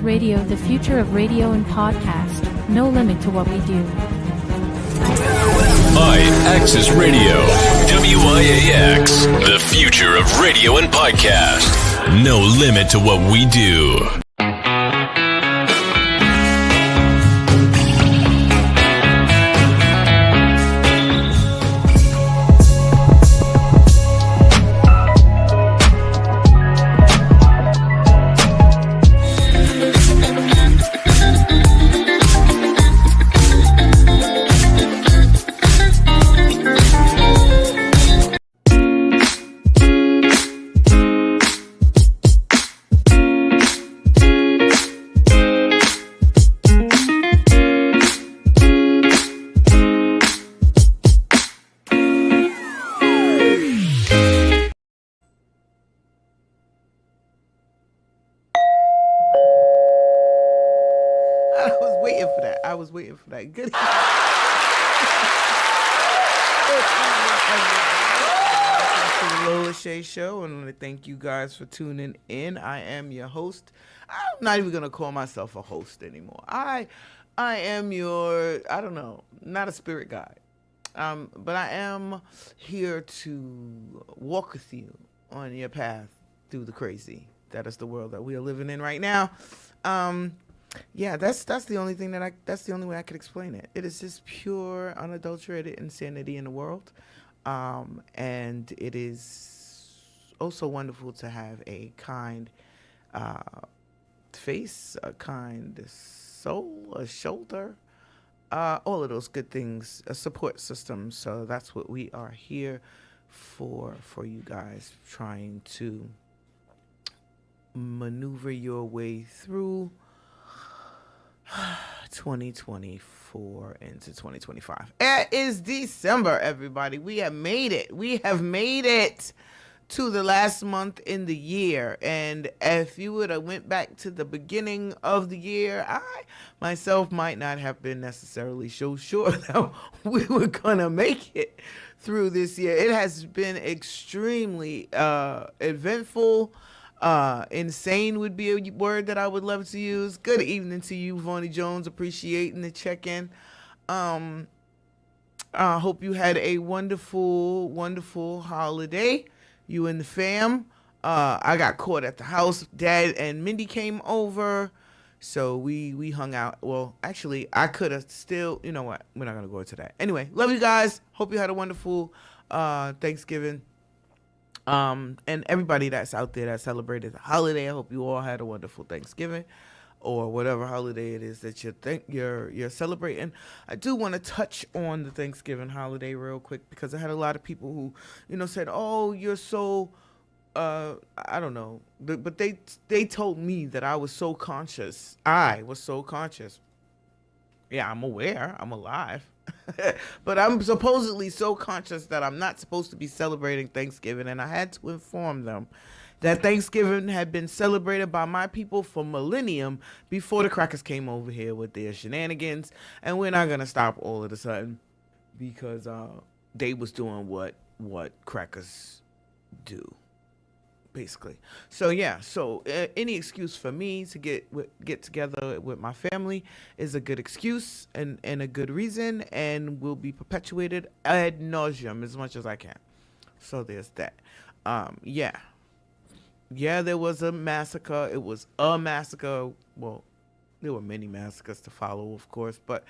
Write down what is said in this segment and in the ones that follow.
Radio, the future of radio and podcast. No limit to what we do. IAXISRADIO, WIAX, the future of radio and podcast. No limit to what we do. Good. The Lola Shae Show, and I want to thank you guys for tuning in. I am your host. I'm not even gonna call myself a host anymore. I am your, I don't know, not a spirit guide, but I am here to walk with you on your path through the crazy that is the world that we are living in right now. Yeah, that's the only thing that's the only way I could explain it. It is just pure, unadulterated insanity in the world. And it is also wonderful to have a kind face, a kind soul, a shoulder, all of those good things, a support system. So that's what we are here for you guys, trying to maneuver your way through 2024 into 2025. It is December, everybody. We have made it. We have made it to the last month in the year. And if you would have went back to the beginning of the year, I myself might not have been necessarily so sure that we were gonna make it through this year. It has been extremely eventful. Insane would be a word that I would love to use. Good evening to you, Vonnie Jones. Appreciating the check-in. I hope you had a wonderful, wonderful holiday. You and the fam. I got caught at the house. Dad and Mindy came over, so we hung out. Well, actually, I could have still. You know what? We're not gonna go into that. Anyway, love you guys. Hope you had a wonderful Thanksgiving. And everybody that's out there that celebrated the holiday, I hope you all had a wonderful Thanksgiving or whatever holiday it is that you're celebrating. I do want to touch on the Thanksgiving holiday real quick because I had a lot of people who, said, "Oh, you're so I don't know." But they told me that I was so conscious. I was so conscious. Yeah, I'm aware. I'm alive. But I'm supposedly so conscious that I'm not supposed to be celebrating Thanksgiving, and I had to inform them that Thanksgiving had been celebrated by my people for millennium before the crackers came over here with their shenanigans, and we're not gonna stop all of a sudden because they was doing what crackers do, basically. So yeah, any excuse for me to get together with my family is a good excuse and a good reason, and will be perpetuated ad nauseum as much as I can. So there's that. Yeah, there was a massacre. It was a massacre. Well, there were many massacres to follow, of course, but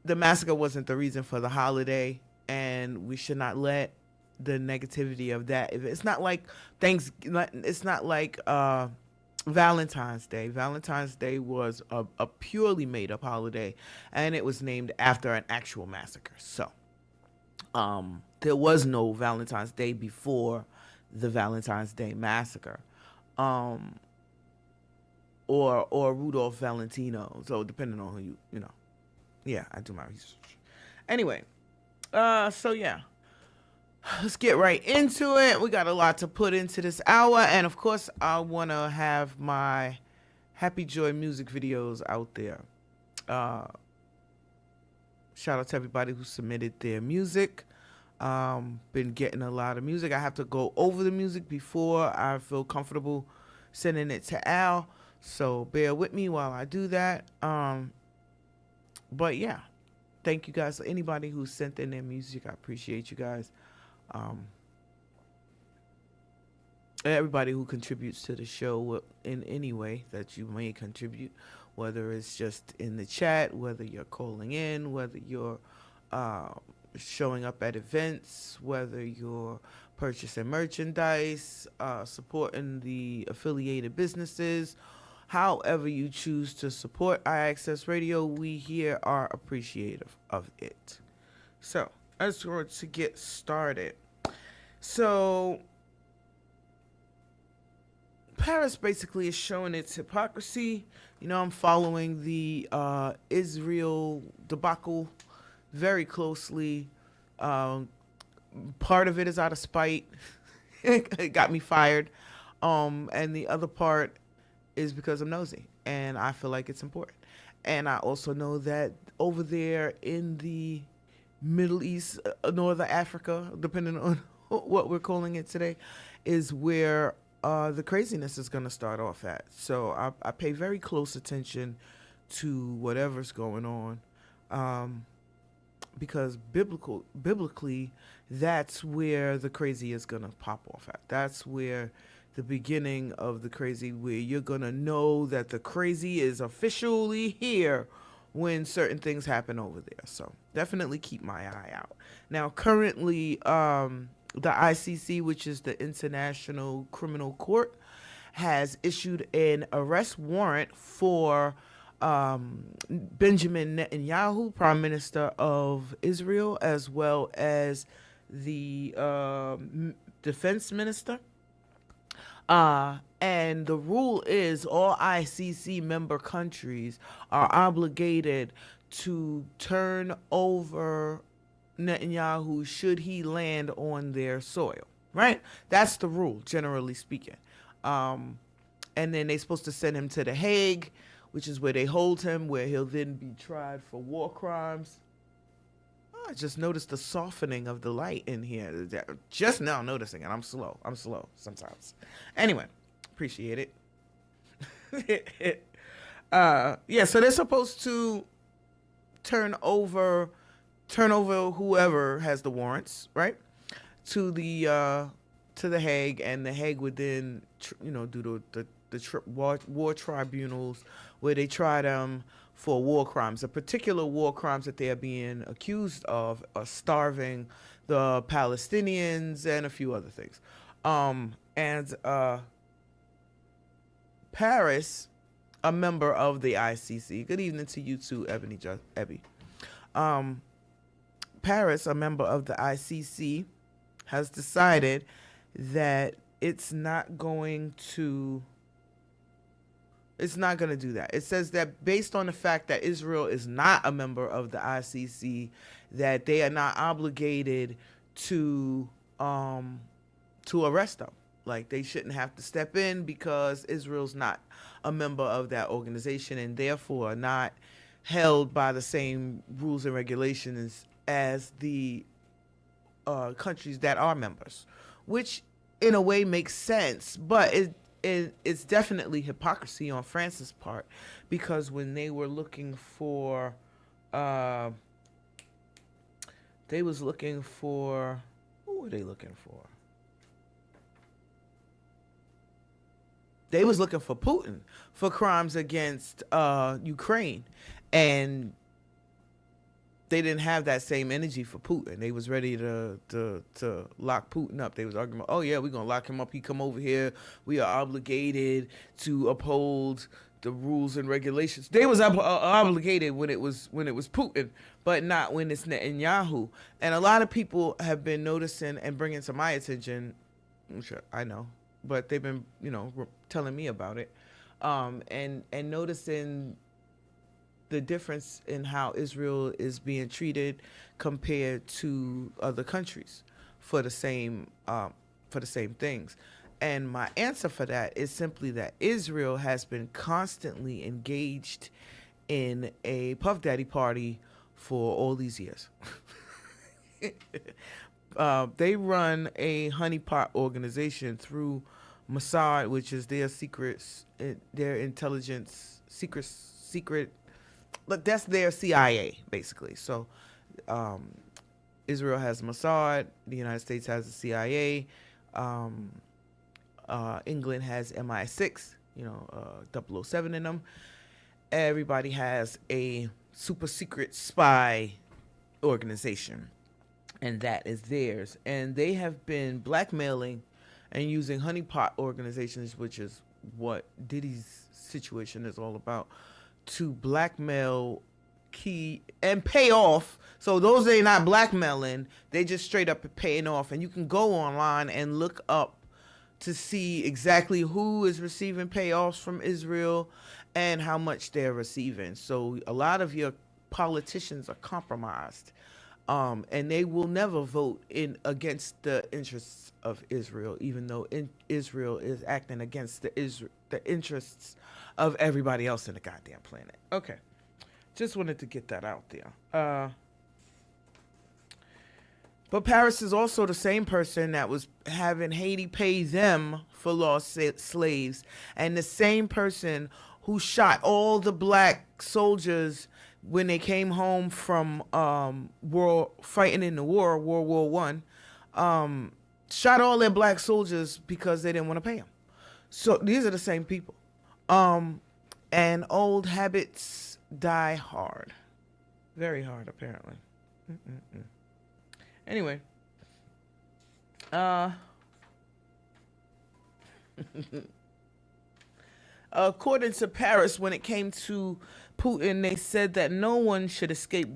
the massacre wasn't the reason for the holiday, and we should not let the negativity of that. It's not like it's not like Valentine's Day. Valentine's Day was a purely made up holiday, and it was named after an actual massacre. So there was no Valentine's Day before the Valentine's Day massacre, or Rudolph Valentino. So depending on who yeah, I do my research. Anyway, so yeah. Let's get right into it. We got a lot to put into this hour. And, of course, I want to have my Happy Joy music videos out there. Shout out to everybody who submitted their music. Been getting a lot of music. I have to go over the music before I feel comfortable sending it to Al. So bear with me while I do that. But yeah, thank you guys. Anybody who sent in their music, I appreciate you guys. Everybody who contributes to the show in any way that you may contribute, whether it's just in the chat, whether you're calling in, whether you're showing up at events, whether you're purchasing merchandise, supporting the affiliated businesses, however you choose to support IAXIS Radio, we here are appreciative of it. So let's go to get started. So Paris basically is showing its hypocrisy. You know, I'm following the Israel debacle very closely. Part of it is out of spite. It got me fired. And the other part is because I'm nosy and I feel like it's important. And I also know that over there in the Middle East, Northern Africa, depending on what we're calling it today, is where the craziness is going to start off at. So I pay very close attention to whatever's going on, because biblically, that's where the crazy is going to pop off at. That's where the beginning of the crazy, where you're going to know that the crazy is officially here when certain things happen over there. So definitely keep my eye out. Now, currently, the ICC, which is the International Criminal Court, has issued an arrest warrant for Benjamin Netanyahu, Prime Minister of Israel, as well as the Defense Minister. And the rule is all ICC member countries are obligated to turn over Netanyahu should he land on their soil, right? That's the rule, generally speaking. And then they're supposed to send him to The Hague, which is where they hold him, where he'll then be tried for war crimes. I just noticed the softening of the light in here. Just now noticing it. I'm slow sometimes. Anyway, appreciate it. Yeah, so they're supposed to turn over whoever has the warrants, right, to the Hague, and the Hague would then do the war tribunals where they try them for war crimes. The particular war crimes that they are being accused of are starving the Palestinians and a few other things. Paris, a member of the ICC. Good evening to you too, Ebby. Paris, a member of the ICC, has decided that it's not going to do that. It says that based on the fact that Israel is not a member of the ICC, that they are not obligated to arrest them. Like, they shouldn't have to step in because Israel's not a member of that organization and therefore not held by the same rules and regulations as the countries that are members, which in a way makes sense, but it's definitely hypocrisy on France's part, because when they were looking for who were they looking for? They was looking for Putin for crimes against Ukraine, and they didn't have that same energy for Putin. They was ready to lock Putin up. They was arguing, oh yeah, we're gonna lock him up. He come over here. We are obligated to uphold the rules and regulations. They was obligated when it was Putin, but not when it's Netanyahu. And a lot of people have been noticing and bringing to my attention, which I know, but they've been telling me about it, and noticing the difference in how Israel is being treated compared to other countries for the same things. And my answer for that is simply that Israel has been constantly engaged in a Puff Daddy party for all these years. They run a honeypot organization through Mossad, which is their their intelligence, secret. Look, that's their CIA basically. So, Israel has Mossad. The United States has the CIA. England has MI6. You know, 007 in them. Everybody has a super secret spy organization, and that is theirs. And they have been blackmailing and using honeypot organizations, which is what Diddy's situation is all about, to blackmail key and pay off. So those they not blackmailing, they just straight up paying off. And you can go online and look up to see exactly who is receiving payoffs from Israel and how much they're receiving. So a lot of your politicians are compromised, and they will never vote in against the interests of Israel, even though Israel is acting against the interests of everybody else in the goddamn planet. Okay, just wanted to get that out there. But Paris is also the same person that was having Haiti pay them for lost slaves, and the same person who shot all the black soldiers when they came home from fighting in the war, World War One. Shot all their black soldiers because they didn't want to pay them. So these are the same people. And old habits die hard. Very hard, apparently. Anyway. According to Paris, when it came to Putin, they said that no one should escape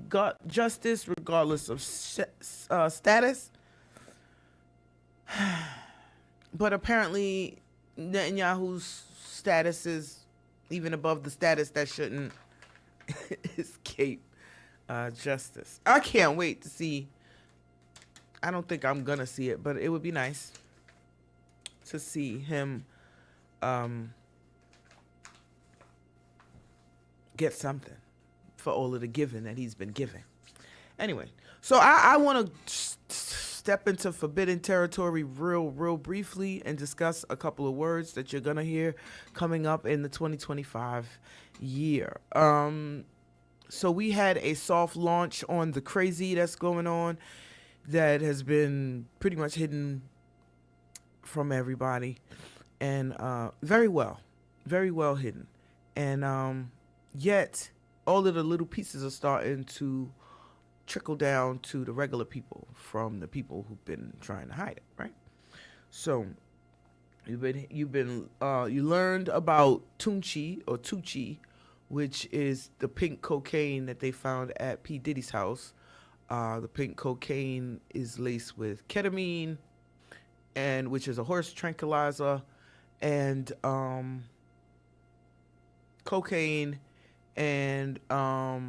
justice regardless of status. But apparently Netanyahu's status is even above the status that shouldn't escape justice. I can't wait to see. I don't think I'm gonna see it, but it would be nice to see him get something for all of the giving that he's been giving. Anyway, so I want to step into forbidden territory real briefly and discuss a couple of words that you're gonna hear coming up in the 2025 year. So we had a soft launch on the crazy that's going on that has been pretty much hidden from everybody, and very well hidden, and yet all of the little pieces are starting to trickle down to the regular people from the people who've been trying to hide it, right? So you learned about Tucci, which is the pink cocaine that they found at P. Diddy's house. The pink cocaine is laced with ketamine, and which is a horse tranquilizer, and cocaine, and a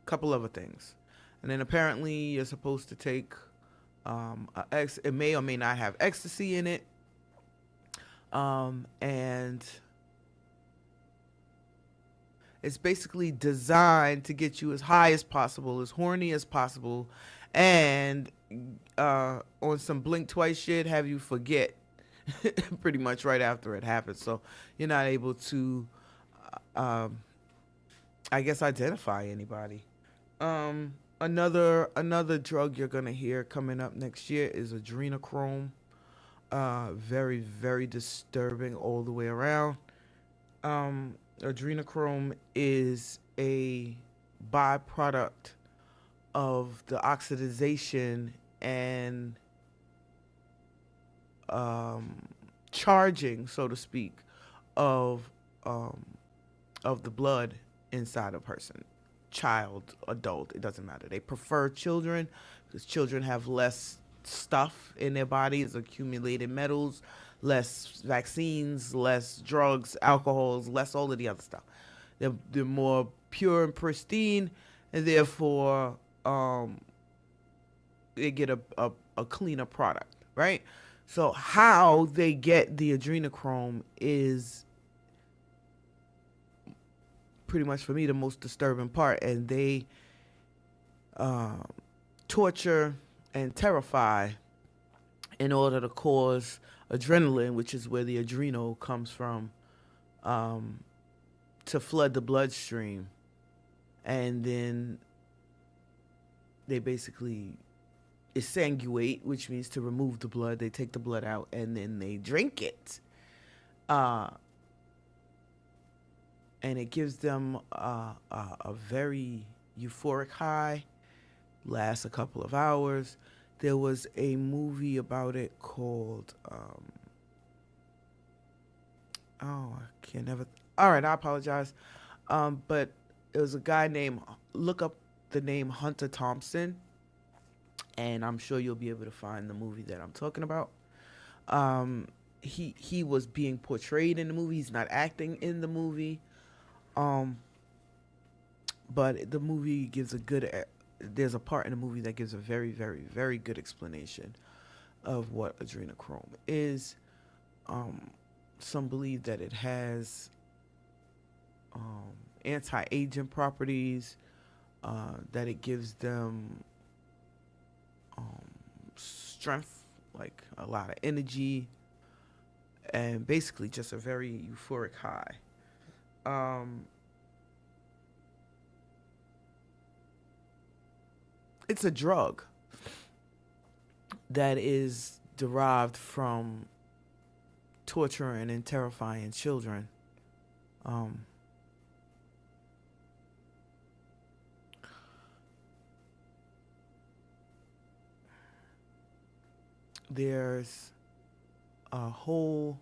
couple other things. And then apparently you're supposed to take it may or may not have ecstasy in it, and it's basically designed to get you as high as possible, as horny as possible, and on some blink twice shit, have you forget pretty much right after it happens. So you're not able to, I guess, identify anybody. Another drug you're gonna hear coming up next year is adrenochrome. Very, very disturbing all the way around. Adrenochrome is a byproduct of the oxidization and charging, so to speak, of the blood inside a person, child, adult, it doesn't matter. They prefer children because children have less stuff in their bodies, accumulated metals, less vaccines, less drugs, alcohols, less all of the other stuff. They're more pure and pristine, and therefore they get a cleaner product, right? So how they get the adrenochrome is pretty much, for me, the most disturbing part, and they torture and terrify in order to cause adrenaline, which is where the adrenal comes from, to flood the bloodstream. And then they basically exsanguate, which means to remove the blood. They take the blood out and then they drink it. And it gives them a very euphoric high, lasts a couple of hours. There was a movie about it called, I can't never, all right, I apologize. But it was a guy named, look up the name Hunter Thompson, and I'm sure you'll be able to find the movie that I'm talking about. He was being portrayed in the movie. He's not acting in the movie. But the movie gives there's a part in the movie that gives a very, very, very good explanation of what adrenochrome is. Some believe that it has anti-aging properties, that it gives them strength, like a lot of energy, and basically just a very euphoric high. It's a drug that is derived from torturing and terrifying children. There's a whole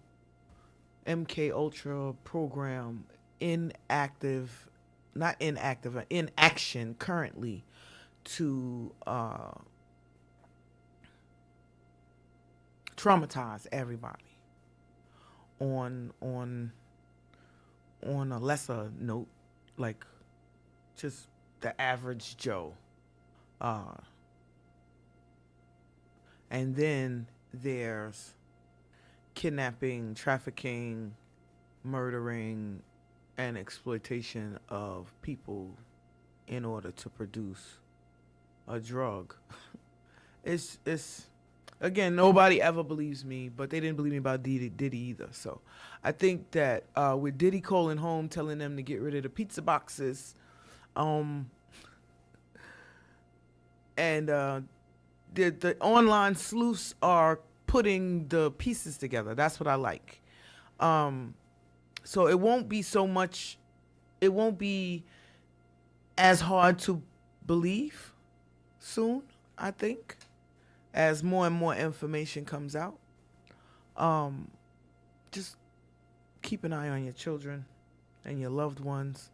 MK Ultra program in action currently to traumatize everybody on a lesser note, like just the average Joe. And then there's kidnapping, trafficking, murdering, and exploitation of people in order to produce a drug. It's again, nobody ever believes me, but they didn't believe me about Diddy either. So I think that with Diddy calling home, telling them to get rid of the pizza boxes, and the online sleuths are putting the pieces together. That's what I like. So it won't be as hard to believe soon, I think, as more and more information comes out. Just keep an eye on your children and your loved ones.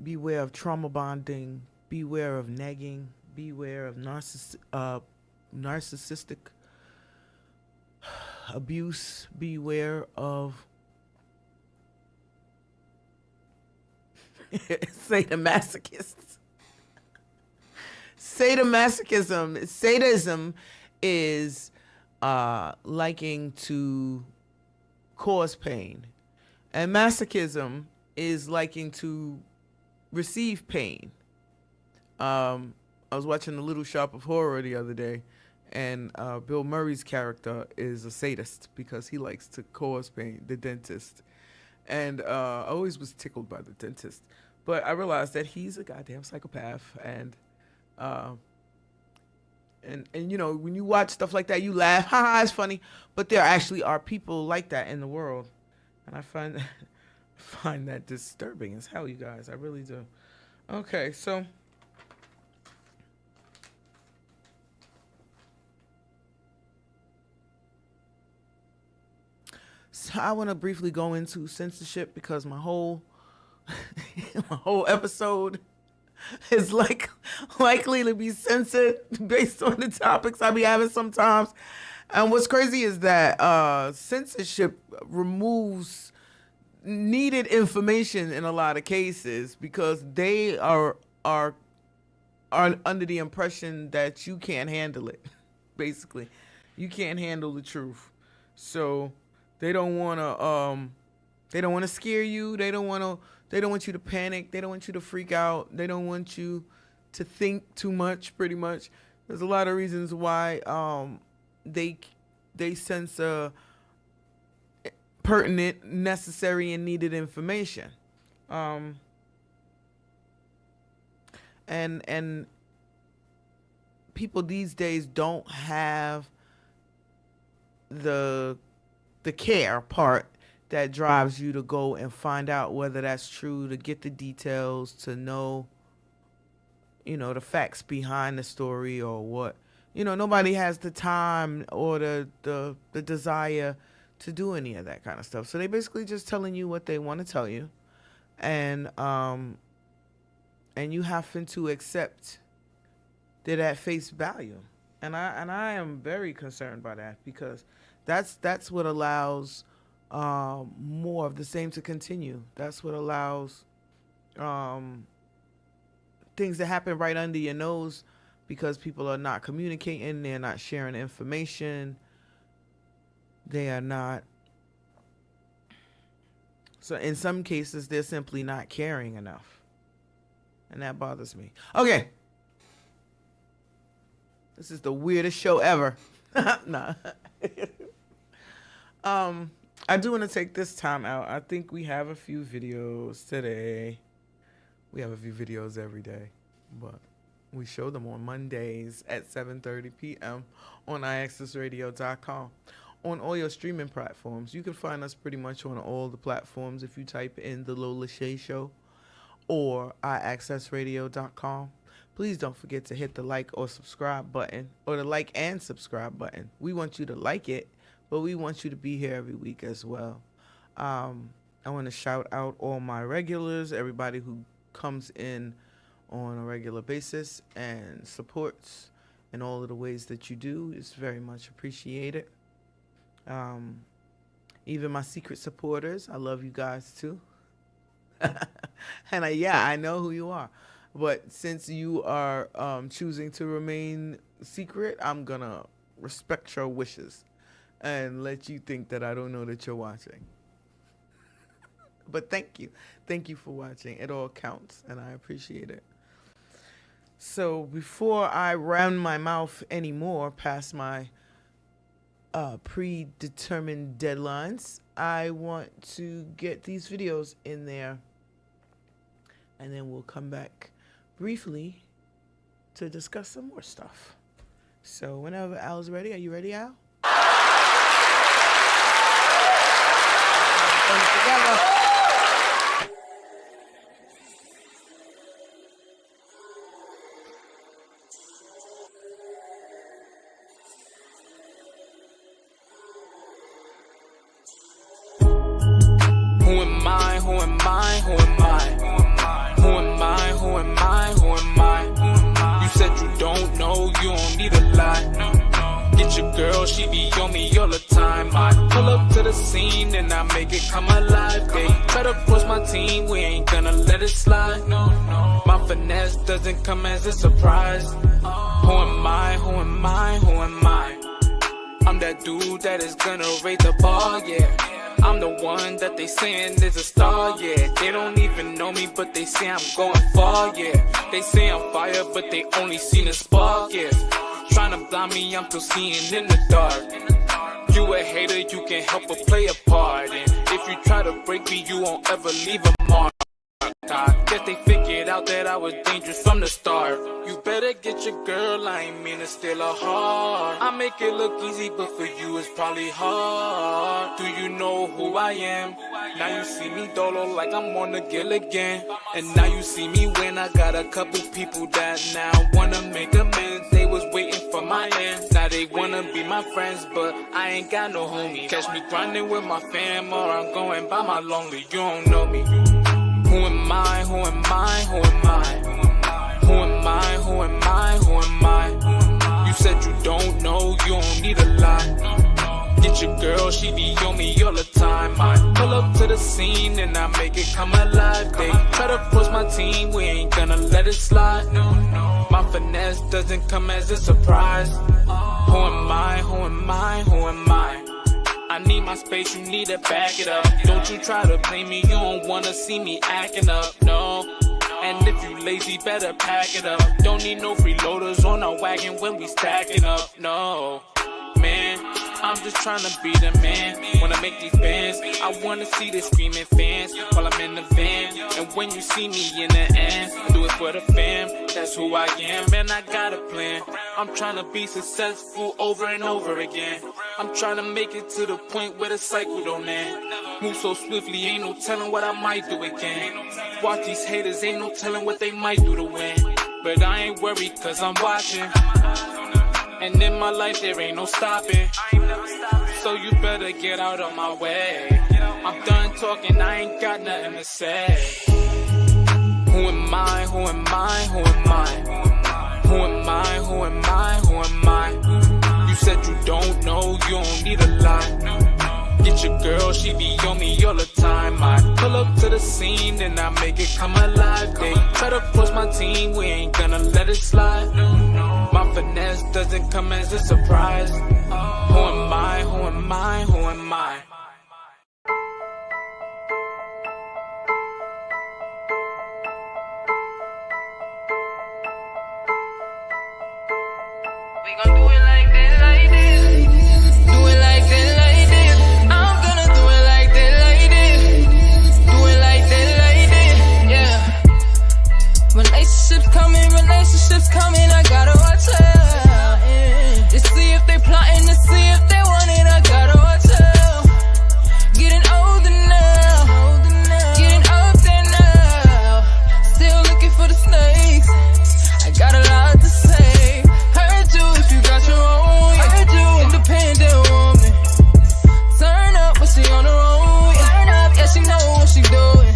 Beware of trauma bonding. Beware of nagging. Beware of narcissistic abuse. Beware of sadomasochists. Sadomasochism. Sadism is liking to cause pain, and masochism is liking to receive pain. I was watching The Little Shop of Horror the other day, and Bill Murray's character is a sadist because he likes to cause pain, the dentist. And I always was tickled by the dentist, but I realized that he's a goddamn psychopath. And you know, when you watch stuff like that, you laugh, haha, it's funny. But there actually are people like that in the world, and I find that disturbing as hell, you guys. I really do. Okay, so I want to briefly go into censorship because my whole episode is likely to be censored based on the topics I be having sometimes. And what's crazy is that censorship removes needed information in a lot of cases because they are under the impression that you can't handle it. Basically, you can't handle the truth, so they don't want to scare you. They don't want you to panic. They don't want you to freak out. They don't want you to think too much, pretty much. There's a lot of reasons why they censor pertinent, necessary, and needed information. And people these days don't have the care part that drives you to go and find out whether that's true, to get the details, to know, the facts behind the story or what. Nobody has the time or the desire to do any of that kind of stuff. So they basically just telling you what they want to tell you. And you happen to accept it at face value. And I am very concerned by that, because that's what allows more of the same to continue. That's what allows things to happen right under your nose, because people are not communicating, they're not sharing information, they are not. So in some cases, they're simply not caring enough. And that bothers me. Okay. This is the weirdest show ever. Nah. I do want to take this time out. I think we have a few videos today. We have a few videos every day, but we show them on Mondays at 7:30 p.m. on IAXISRADIO.com. On all your streaming platforms. You can find us pretty much on all the platforms if you type in The Lola Shae Show or IAXISRADIO.com. Please don't forget to hit the like or subscribe button, or the like and subscribe button. We want you to like it, but we want you to be here every week as well. I want to shout out all my regulars, everybody who comes in on a regular basis and supports in all of the ways that you do. It's very much appreciated. Even my secret supporters, I love you guys too. And I know who you are. But since you are choosing to remain secret, I'm going to respect your wishes and let you think that I don't know that you're watching. But thank you. Thank you for watching. It all counts, and I appreciate it. So before I round my mouth anymore past my predetermined deadlines, I want to get these videos in there, and then we'll come back briefly to discuss some more stuff. So whenever Al's ready. Are you ready, Al? Together. Who am I? Who am I? Who am I? Who am I? Who am I? Who am I? You said you don't know, you don't need a lie. Get your girl, she be on me all the time. I pull up to the scene and I make it come alive. They try to force my team, we ain't gonna let it slide. My finesse doesn't come as a surprise. Who am I? Who am I? Who am I? I'm that dude that is gonna raise the bar, yeah. I'm the one that they saying is a star, yeah. They don't even know me, but they say I'm going far, yeah. They say I'm fire, but they only seen a spark, yeah. Trying to blind me, I'm still seeing in the dark. You a hater, you can't help but play a part. And if you try to break me, you won't ever leave a mark. I guess they figured out that I was dangerous from the start. You better get your girl, I ain't mean to steal her heart. I make it look easy, but for you it's probably hard. Do you know who I am? Now you see me dolo like I'm on the gill again. And now you see me when I got a couple people that now wanna make amends. They was waiting for my end. Now they wanna be my friends, but I ain't got no homie. Catch me grinding with my fam, or I'm going by my lonely. You don't know me. Who am I? Who am I? Who am I? Who am I? Who am I? Who am I? You said you don't know, you don't need a lie. Get your girl, she be on me all the time. I pull up to the scene and I make it come alive. They try to force my team, we ain't gonna let it slide. My finesse doesn't come as a surprise. Who am I? Who am I? Who am I? I need my space, you need to back it up. Don't you try to play me, you don't wanna see me acting up, no. And if you lazy, better pack it up. Don't need no freeloaders on our wagon when we stacking up. No, man, I'm just trying to be the man. When I make these bands, I wanna see the screaming fans while I'm in the van. And when you see me in the end, I do it for the fam. That's who I am, and I got a plan. I'm trying to be successful over and over again. I'm trying to make it to the point where the cycle don't end. Move so swiftly, ain't no telling what I might do again. Watch these haters, ain't no telling what they might do to win. But I ain't worried, cause I'm watching. And in my life there ain't no stopping. So you better get out of my way. I'm done talking, I ain't got nothing to say. Who am I, who am I, who am I? Who am I, who am I, who am I? You said you don't know, you don't need a lie. Get your girl, she be on me all the time. I pull up to the scene and I make it come alive. They try to force my team, we ain't gonna let it slide. My finesse doesn't come as a surprise. Who am I, who am I, who am I? We gon' do it like this, like this. Do it like this, like this. I'm gonna do it like this, like this. Do it like this, like this. Yeah. Relationships coming, I gotta watch out. Yeah. To see if they plotting, to see if they want it, I gotta watch out. Getting older now, getting up there now. Still looking for the snakes. I got a lot to say. Heard you if you got your own. Heard you, independent woman. Turn up when she on her own. Turn up, yeah, she know what she doing.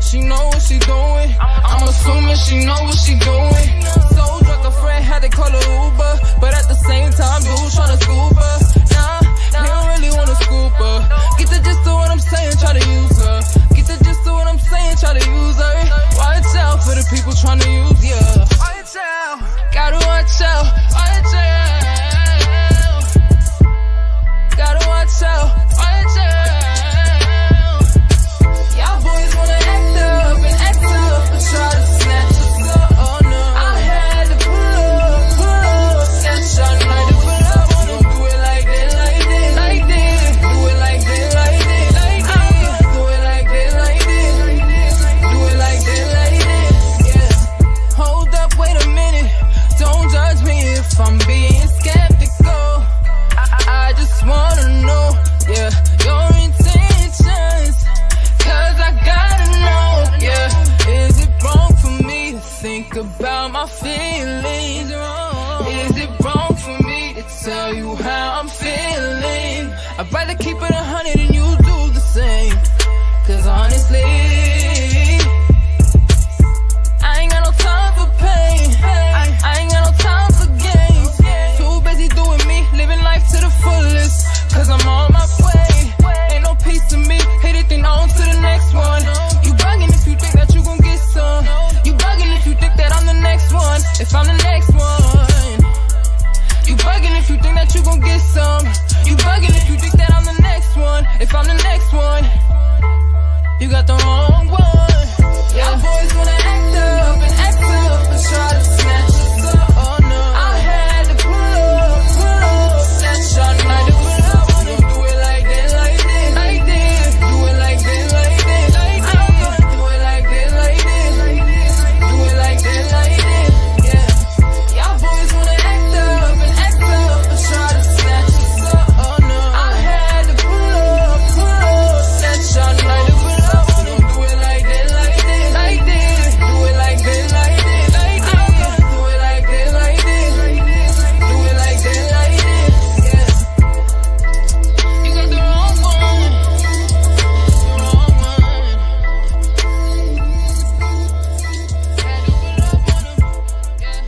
She know what she doing. I'm assuming she know what she doing. So drunk, a friend had to call her Uber, but at the same time, dude tryna scoop her. Nah, he don't really wanna scoop her. Get the gist of what I'm saying, try to use her. Get the gist of what I'm saying, try to use her. Watch out for the people tryna use ya. Watch out, gotta watch out. Watch out, gotta watch out. Watch out. Y'all boys wanna act up and act up and try to snatch us up. Oh no, I had to pull up, snatch y'all like to pull up. Wanna do it like that, like this, like this. Do it like that, like this, like this. Do it like that, like this, do it like that, like this. Yeah. Hold up, wait a minute. Don't judge me if I'm being skeptical. I just wanna know, yeah, your intentions. Cause I gotta know, yeah. Is it wrong for me to think about my feelings? Is it wrong for me to tell you how I'm feeling? I'd rather keep it 100 and you do the same. Cause honestly, I ain't got no time for pain. I ain't got no time for games. Too busy doing me, living life to the fullest. Cause I'm on my way. Ain't no peace to me, hit it then on to the next one. You bugging if you think that you gon' get some. You bugging if you think that I'm the next one. If I'm the next one. You bugging if you think that you gon' get some. You bugging if you think that I'm the next one. If I'm the next one. You got the wrong one. Y'all boys wanna act up and try to snatch us up. Oh no, I had to pull up, snatch y'all like to pull up. Wanna do it like that, like this, like this. Do it like that, like this, like this. Do it like that, like this, do it like that, like this. Yeah, y'all boys wanna act up and try to snatch us up. Oh no, I had to pull up, snatch y'all like to pull up. Wanna do it like that, like this, like this. Do it like that, like this, like this. Do it like that, like this. Do it like that, like this. Yeah. You got the wrong one. The wrong one. Had to pull up on him. Yeah.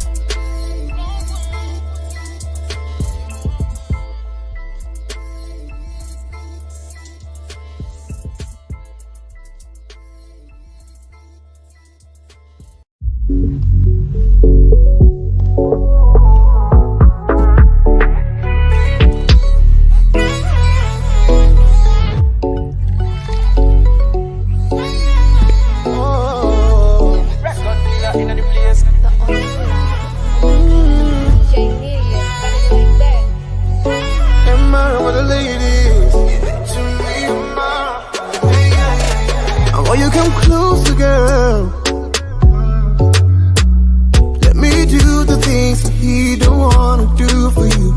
Wrong come closer, girl. Let me do the things that he don't wanna do for you.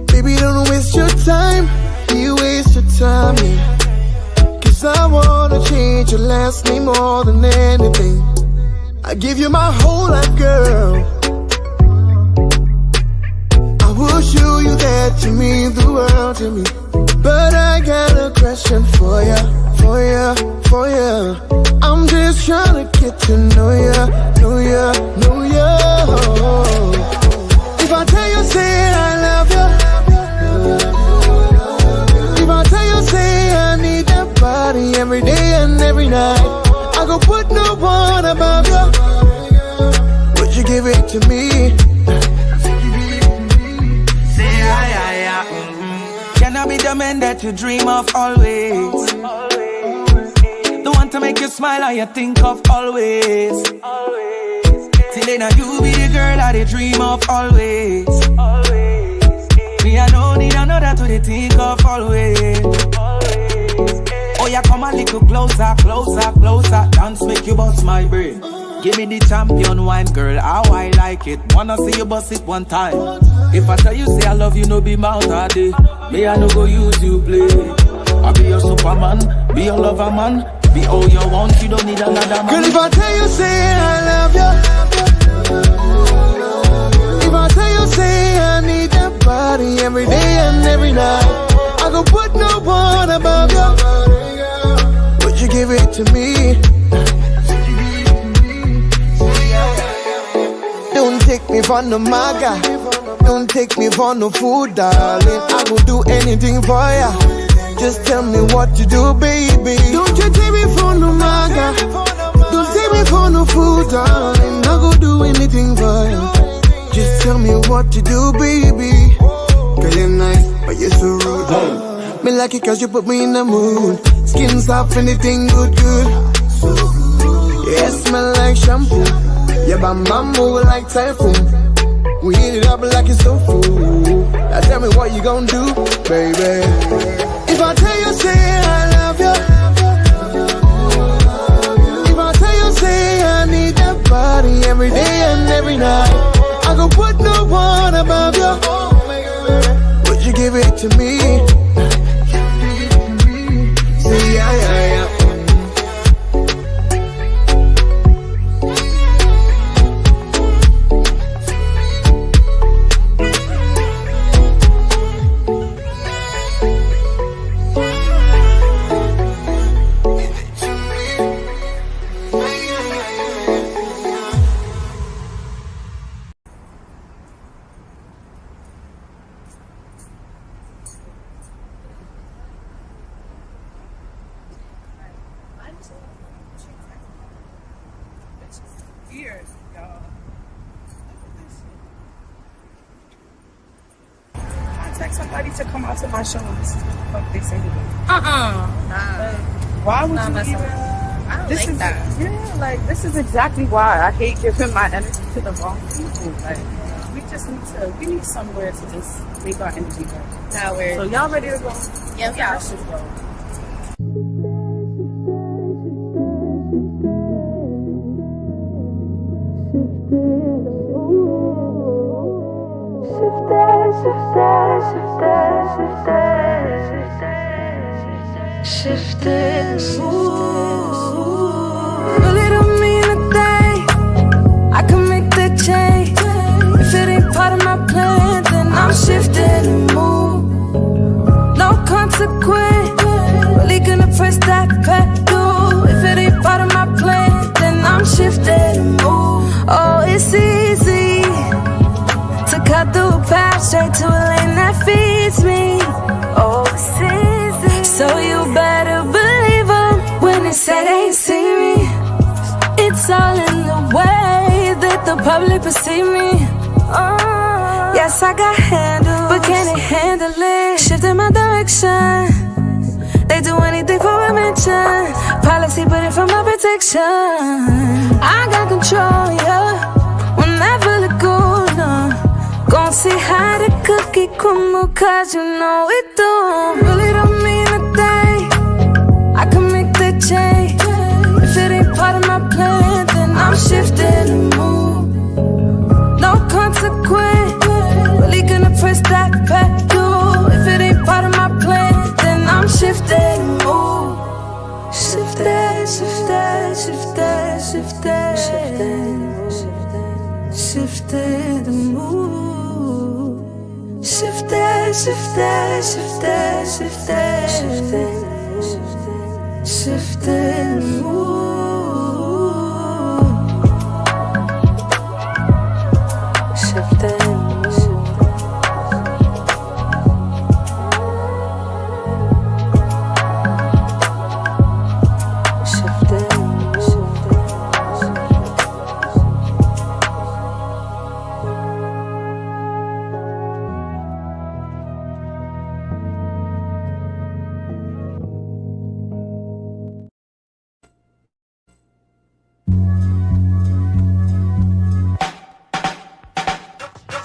Baby, don't waste your time. You waste your time, yeah. Cause I wanna change your last name more than anything. I give you my whole life, girl. I will show you that you mean the world to me. But I got a question for ya, for ya, for ya. I'm just trying to get to know ya, know ya, know ya. If I tell you, say I love ya. If I tell you, say I need that body every day and every night, I go put no one above you. Would you give it to me? Say Can I be the man that you dream of always? The one to make you smile and you think of always. Till then you be the girl that you dream of always. Me I don't need another to think of always. Oh yeah, come a little closer, closer, closer. Dance make you bust my brain. Give me the champion wine, girl, how I like it. Wanna see you bust it one time. If I tell you say I love you, no be mouth all day. Me I no go use you play. I be your superman, be your lover man. Be all you want, you don't need another man. Girl, if I tell you say I love you, if I tell you say I need that body every day and every night, I go put no one above you. Would you give it to me? Don't take me for no maga. Don't take me for no food, darling. I will do anything for ya. Just tell me what to do, baby. Don't you take me for no maga. Don't take me for no food, darling. I will do anything for ya. Just tell me what to do, baby. Girl, you're nice, but you're so rude. Me like it cause you put me in the mood. Skin soft, anything good, good. Yeah, smell like shampoo. Yeah, bam bam move like typhoon. We heat it up like it's so full. Now tell me what you gon' do, baby. If I tell you, say I love you. If I tell you, say I need that body every day and every night, I go put no one above you. Would you give it to me? Say yeah, yeah, yeah. Somebody to come out to my show and listen to what the fuck they say to me. Why would you even? I don't like that. Yeah, like this is exactly why I hate giving my energy to the wrong people. Like we need somewhere to just make our energy go. Now we're So y'all ready to go? Yeah, Let's just go. Really don't mean a thing. I can make the change. If it ain't part of my plan, then I'm shifting and move. No consequence. Really gonna press that pedal. If it ain't part of my plan, then I'm shifting and move. Oh, it's easy to cut through a path straight to a lane that feeds me. Oh, it's easy. So you better believe them when they say they ain't see me. It's all in the way that the public perceive me. Oh, yes, I got handles, but can they handle it? Shifting my direction. They do anything for a mention. Policy, but it for my protection. I got control, yeah. Whenever the good, gon' see how the cookie crumble, cause you know it don't. Really don't mean a thing. I can make the change. Shifted the mood. Shifted the mood. Shifted.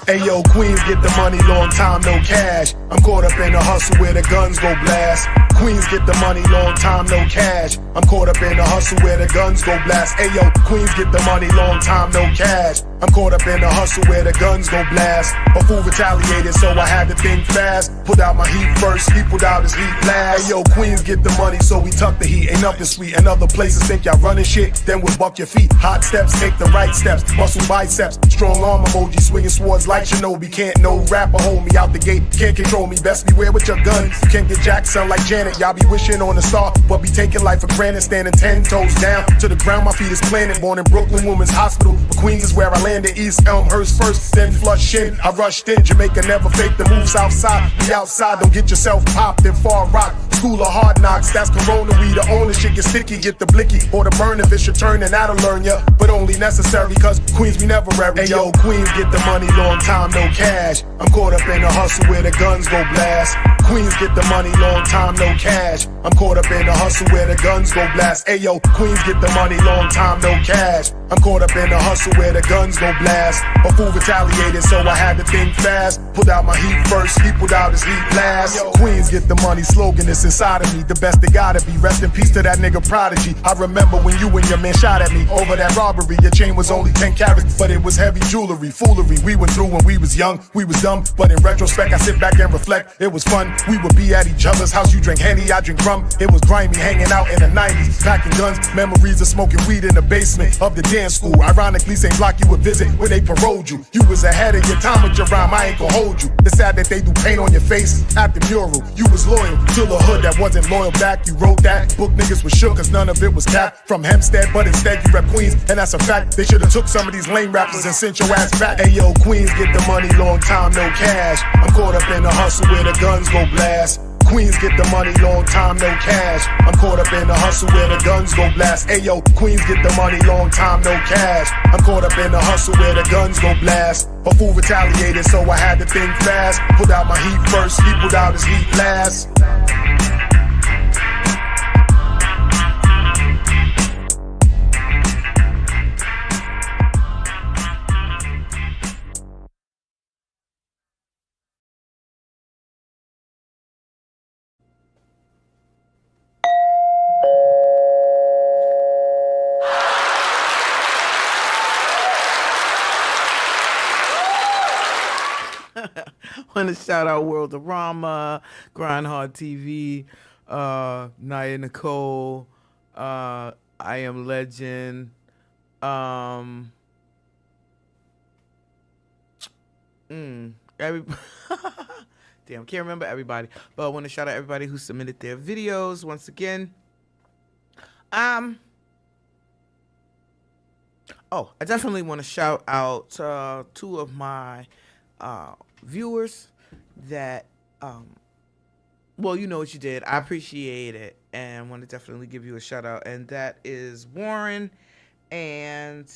Ayo, Queens get the money, long time no cash. I'm caught up in a hustle where the guns go blast. Queens get the money, long time no cash. I'm caught up in a hustle where the guns go blast. Ayo, Queens get the money, long time no cash. I'm caught up in a hustle where the guns go blast. A fool retaliated, so I had to think fast. Put out my heat first, he put out his heat last. Ayo, Queens get the money, so we tuck the heat. Ain't nothing sweet, and other places think y'all running shit, then we'll buck your feet. Hot steps, take the right steps, muscle biceps, strong arm emoji, swinging swords like Shinobi. Can't no rapper hold me out the gate, can't control me. Best beware with your gun, you can't get Jackson like Janet. Y'all be wishing on a star, but be taking life for granted. Standing 10 toes down to the ground, my feet is planted. Born in Brooklyn Women's Hospital, but Queens is where I landed. East Elmhurst first, then Flushing. I rushed in, Jamaica never fake the move Southside. Be outside, don't get yourself popped in Far Rock. School of hard knocks, that's Corona. We the owner, shit get sticky, get the blicky or the burn if it's your turn, and that'll learn ya. But only necessary, cause Queens we never worry. Ayo, Queens get the money, long time no cash. I'm caught up in a hustle where the guns go blast. Queens get the money, long time no cash. I'm caught up in a hustle where the guns go blast. Ayo, Queens get the money, long time no cash. I'm caught up in a hustle where the guns go blast. A fool retaliated, so I had to think fast. Put out my heat first, he put out his heat last. Queens get the money, slogan is inside of me. The best they gotta be. Rest in peace to that nigga Prodigy. I remember when you and your man shot at me over that robbery. Your chain was only 10 carats, but it was heavy jewelry. Foolery we went through when we was young. We was dumb, but in retrospect I sit back and reflect. It was fun. We would be at each other's house. You drink Henny, I drink rum. It was grimy hanging out in the 90s, packing guns. Memories of smoking weed in the basement of the dance school. Ironically, same block you would visit when they paroled you. You was ahead of your time with your rhyme. I ain't gon' hold you. It's sad that they do paint on your face at the mural. You was loyal to the hood that wasn't loyal back. You wrote that book, niggas was shook cause none of it was cap from Hempstead, but instead you rep Queens, and that's a fact. They should've took some of these lame rappers and sent your ass back. Ayo, Queens get the money, long time no cash. I'm caught up in a hustle where the guns go blast. Queens get the money, long time no cash. I'm caught up in the hustle where the guns go blast. Ayo, Queens get the money, long time no cash. I'm caught up in the hustle where the guns go blast. A fool retaliated, so I had to think fast. Put out my heat first, he put out his heat last. Want to shout out World of Rama, Grind Hard TV, Naya Nicole, I Am Legend, every damn, can't remember everybody, but I want to shout out everybody who submitted their videos once again. Oh, I definitely want to shout out two of my viewers that well, you know what you did. I appreciate it and want to definitely give you a shout out, and that is Warren and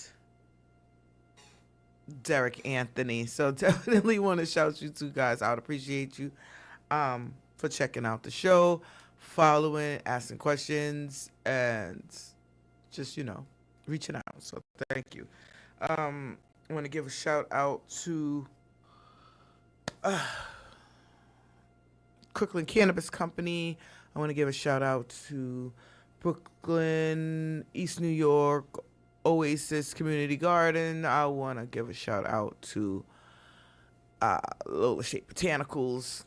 Derek Anthony. So definitely want to shout you two guys out. Appreciate you for checking out the show, following, asking questions, and just, you know, reaching out. So thank you. I want to give a shout out to Crooklyn Cannabis Company. I want to give a shout out to Brooklyn, East New York, Oasis Community Garden. I want to give a shout out to Lola Shae Botanicals.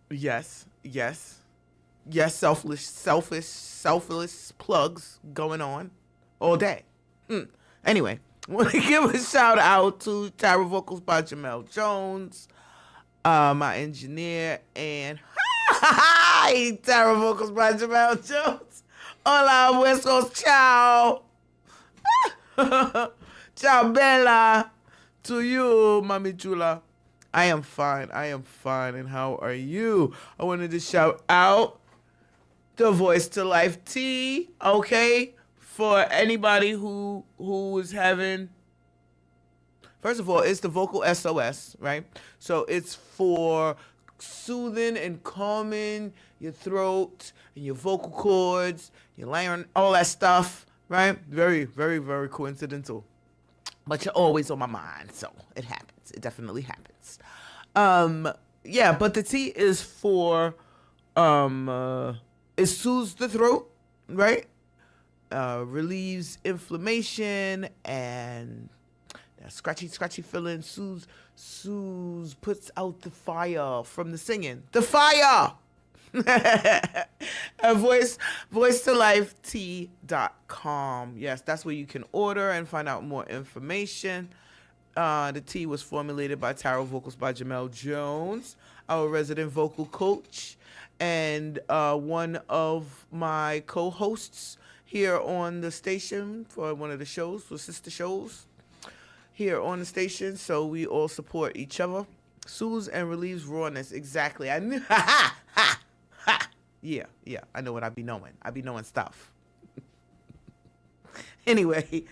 Yes. Yes, selfless plugs going on all day. Anyway, want to give a shout out to Tarot Vocals by Jamel Jones, my engineer, and hi, Tarot Vocals by Jamel Jones. Hola, huesos, ciao. Ciao, Bella. To you, Mami Chula. I am fine. And how are you? I wanted to shout out the Voice to Life tea, okay? For anybody who is having, first of all, it's the vocal SOS, right? So it's for soothing and calming your throat and your vocal cords, your larynx, all that stuff, right? Very, very, very coincidental. But you're always on my mind, so it happens. It definitely happens. Yeah, but the tea is for, it soothes the throat, right? Relieves inflammation and that scratchy feeling, soothes, puts out the fire from the singing. The fire! voicetolifetea.com. Yes, that's where you can order and find out more information. The tea was formulated by Tarot Vocals by Jamel Jones, our resident vocal coach, and one of my co-hosts here on the station for one of the shows, for sister shows here on the station. So we all support each other. Soothes and relieves rawness. Exactly. I knew. Yeah. I know what I be knowing. I be knowing stuff. Anyway,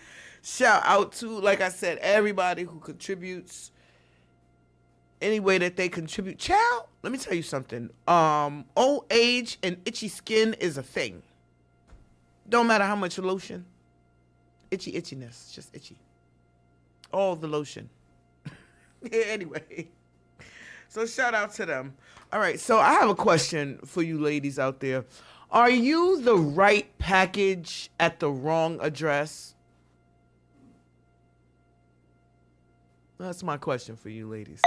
shout out to, like I said, everybody who contributes any way that they contribute. Child, let me tell you something. Old age and itchy skin is a thing. Don't matter how much lotion. Itchiness. Just itchy. All the lotion. Anyway. So shout out to them. All right. So I have a question for you ladies out there. Are you the right package at the wrong address? That's my question for you ladies.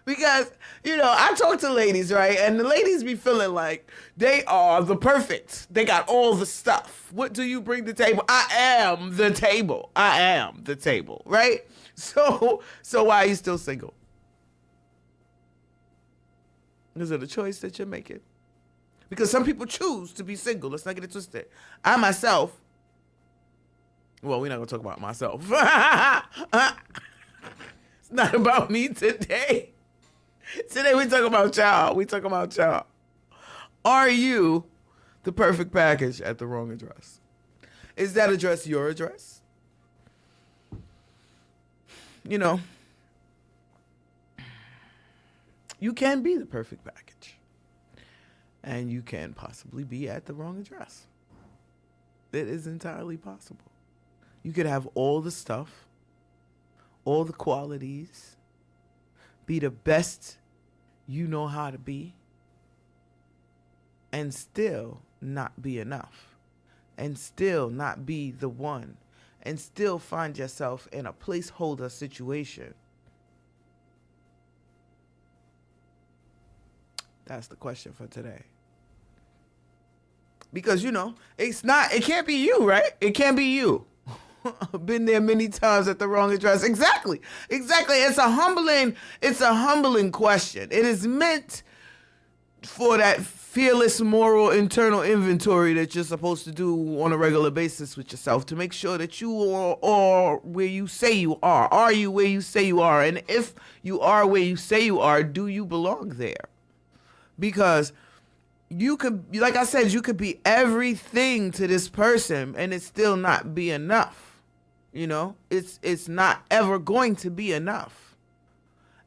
Because, I talk to ladies, right? And the ladies be feeling like they are the perfect. They got all the stuff. What do you bring to the table? I am the table. Right? So why are you still single? Is it a choice that you're making? Because some people choose to be single. Let's not get it twisted. I myself, well, we're not going to talk about myself. It's not about me today. Today we talk about y'all. Are you the perfect package at the wrong address? Is that address your address? You can be the perfect package. And you can possibly be at the wrong address. It is entirely possible. You could have all the stuff, all the qualities, be the best you know how to be, and still not be enough, and still not be the one, and still find yourself in a placeholder situation. That's the question for today. Because, it can't be you, right? It can't be you. Been there many times at the wrong address. Exactly. It's a humbling question. It is meant for that fearless moral internal inventory that you're supposed to do on a regular basis with yourself to make sure that you are where you say you are. Are you where you say you are? And if you are where you say you are, do you belong there? Because you could, like I said, you could be everything to this person and it still not be enough. It's not ever going to be enough.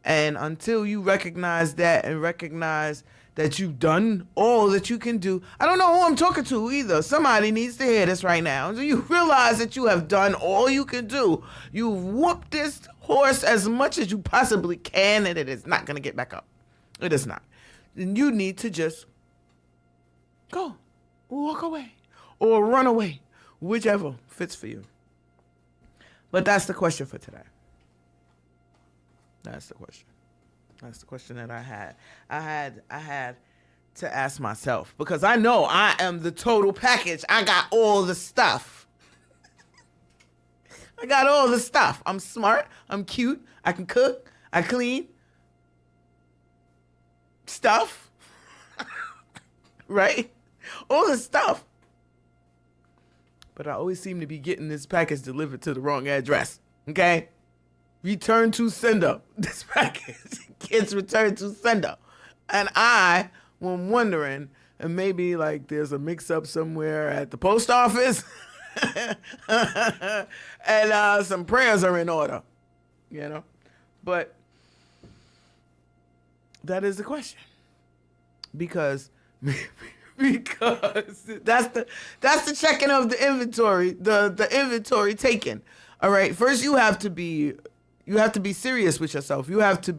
And until you recognize that and recognize that you've done all that you can do, I don't know who I'm talking to either. Somebody needs to hear this right now. So you realize that you have done all you can do. You whooped this horse as much as you possibly can, and it is not going to get back up. It is not. And you need to just go, walk away, or run away, whichever fits for you. But that's the question for today. That's the question. That's the question that I had. I had to ask myself, because I know I am the total package. I got all the stuff. I got all the stuff. I'm smart. I'm cute. I can cook. I clean. Stuff. Right? All the stuff. But I always seem to be getting this package delivered to the wrong address. Okay? Return to sender. This package gets returned to sender. And I am wondering, and maybe like there's a mix-up somewhere at the post office. And some prayers are in order. You know? But that is the question. Because that's the checking of the inventory, the inventory taken. All right. First you have to be serious with yourself. You have to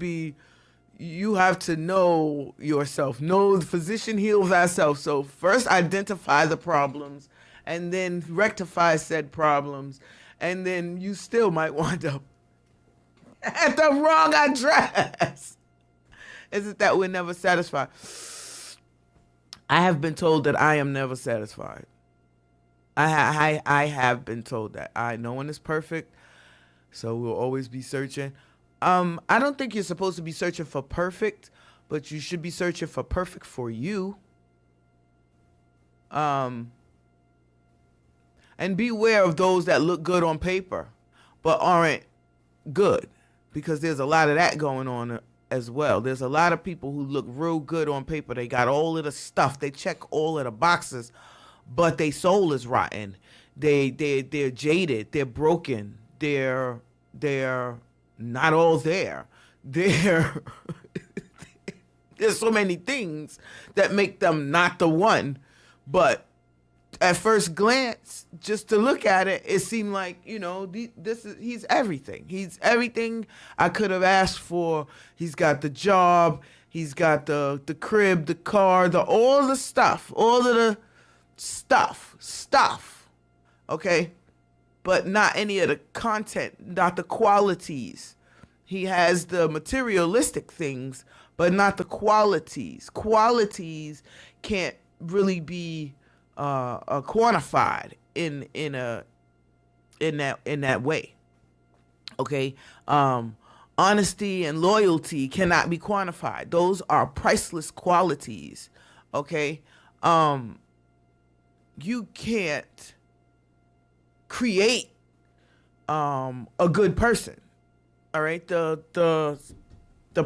know yourself. Know the physician heals thyself. So first identify the problems and then rectify said problems. And then you still might wind up at the wrong address. Is it that we're never satisfied? I have been told that I am never satisfied. I have been told that. No one is perfect, so we'll always be searching. I don't think you're supposed to be searching for perfect, but you should be searching for perfect for you. And beware of those that look good on paper, but aren't good, because there's a lot of that going on as well. There's a lot of people who look real good on paper. They got all of the stuff. They check all of the boxes, but their soul is rotten. They're jaded. They're broken. They're not all there. There's so many things that make them not the one. But at first glance, just to look at it, it seemed like, he's everything. He's everything I could have asked for. He's got the job. He's got the crib, the car, all the stuff, all of the stuff. Okay? But not any of the content, not the qualities. He has the materialistic things, but not the qualities. Qualities can't really be quantified in that way. Okay. Honesty and loyalty cannot be quantified. Those are priceless qualities. Okay. You can't create a good person. All right. The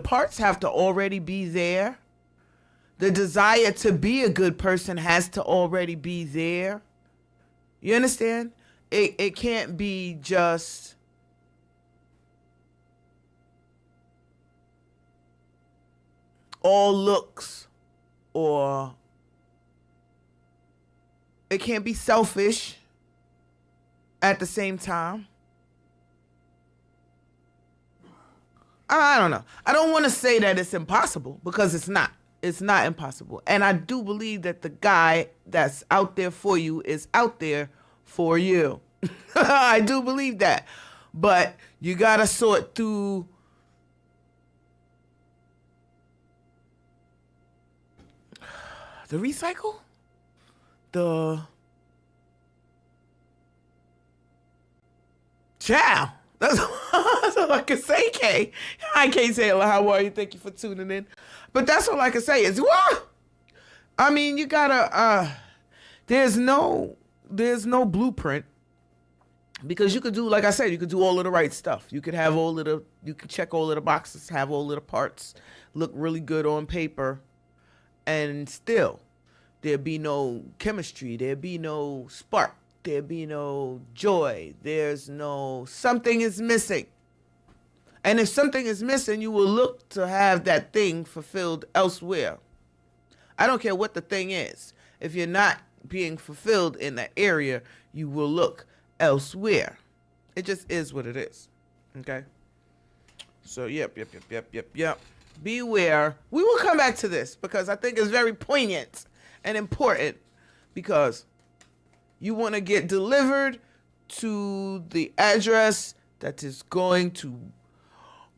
parts have to already be there. The desire to be a good person has to already be there. You understand? It can't be just all looks, or it can't be selfish at the same time. I don't know. I don't want to say that it's impossible, because it's not. It's not impossible. And I do believe that the guy that's out there for you is out there for you. I do believe that. But you got to sort through the recycle, ciao. That's all I can say, Kay. I can't say, how are you? Thank you for tuning in. But that's all I can say is, what? I mean, you gotta, there's no blueprint, because you could do, like I said, you could do all of the right stuff. You could have you could check all of the boxes, have all of the parts, look really good on paper, and still there'd be no chemistry. There'd be no spark. There'd be no joy. Something is missing. And if something is missing, you will look to have that thing fulfilled elsewhere. I don't care what the thing is. If you're not being fulfilled in that area, you will look elsewhere. It just is what it is. Okay? So, yep. Beware. We will come back to this, because I think it's very poignant and important, because you want to get delivered to the address that is going to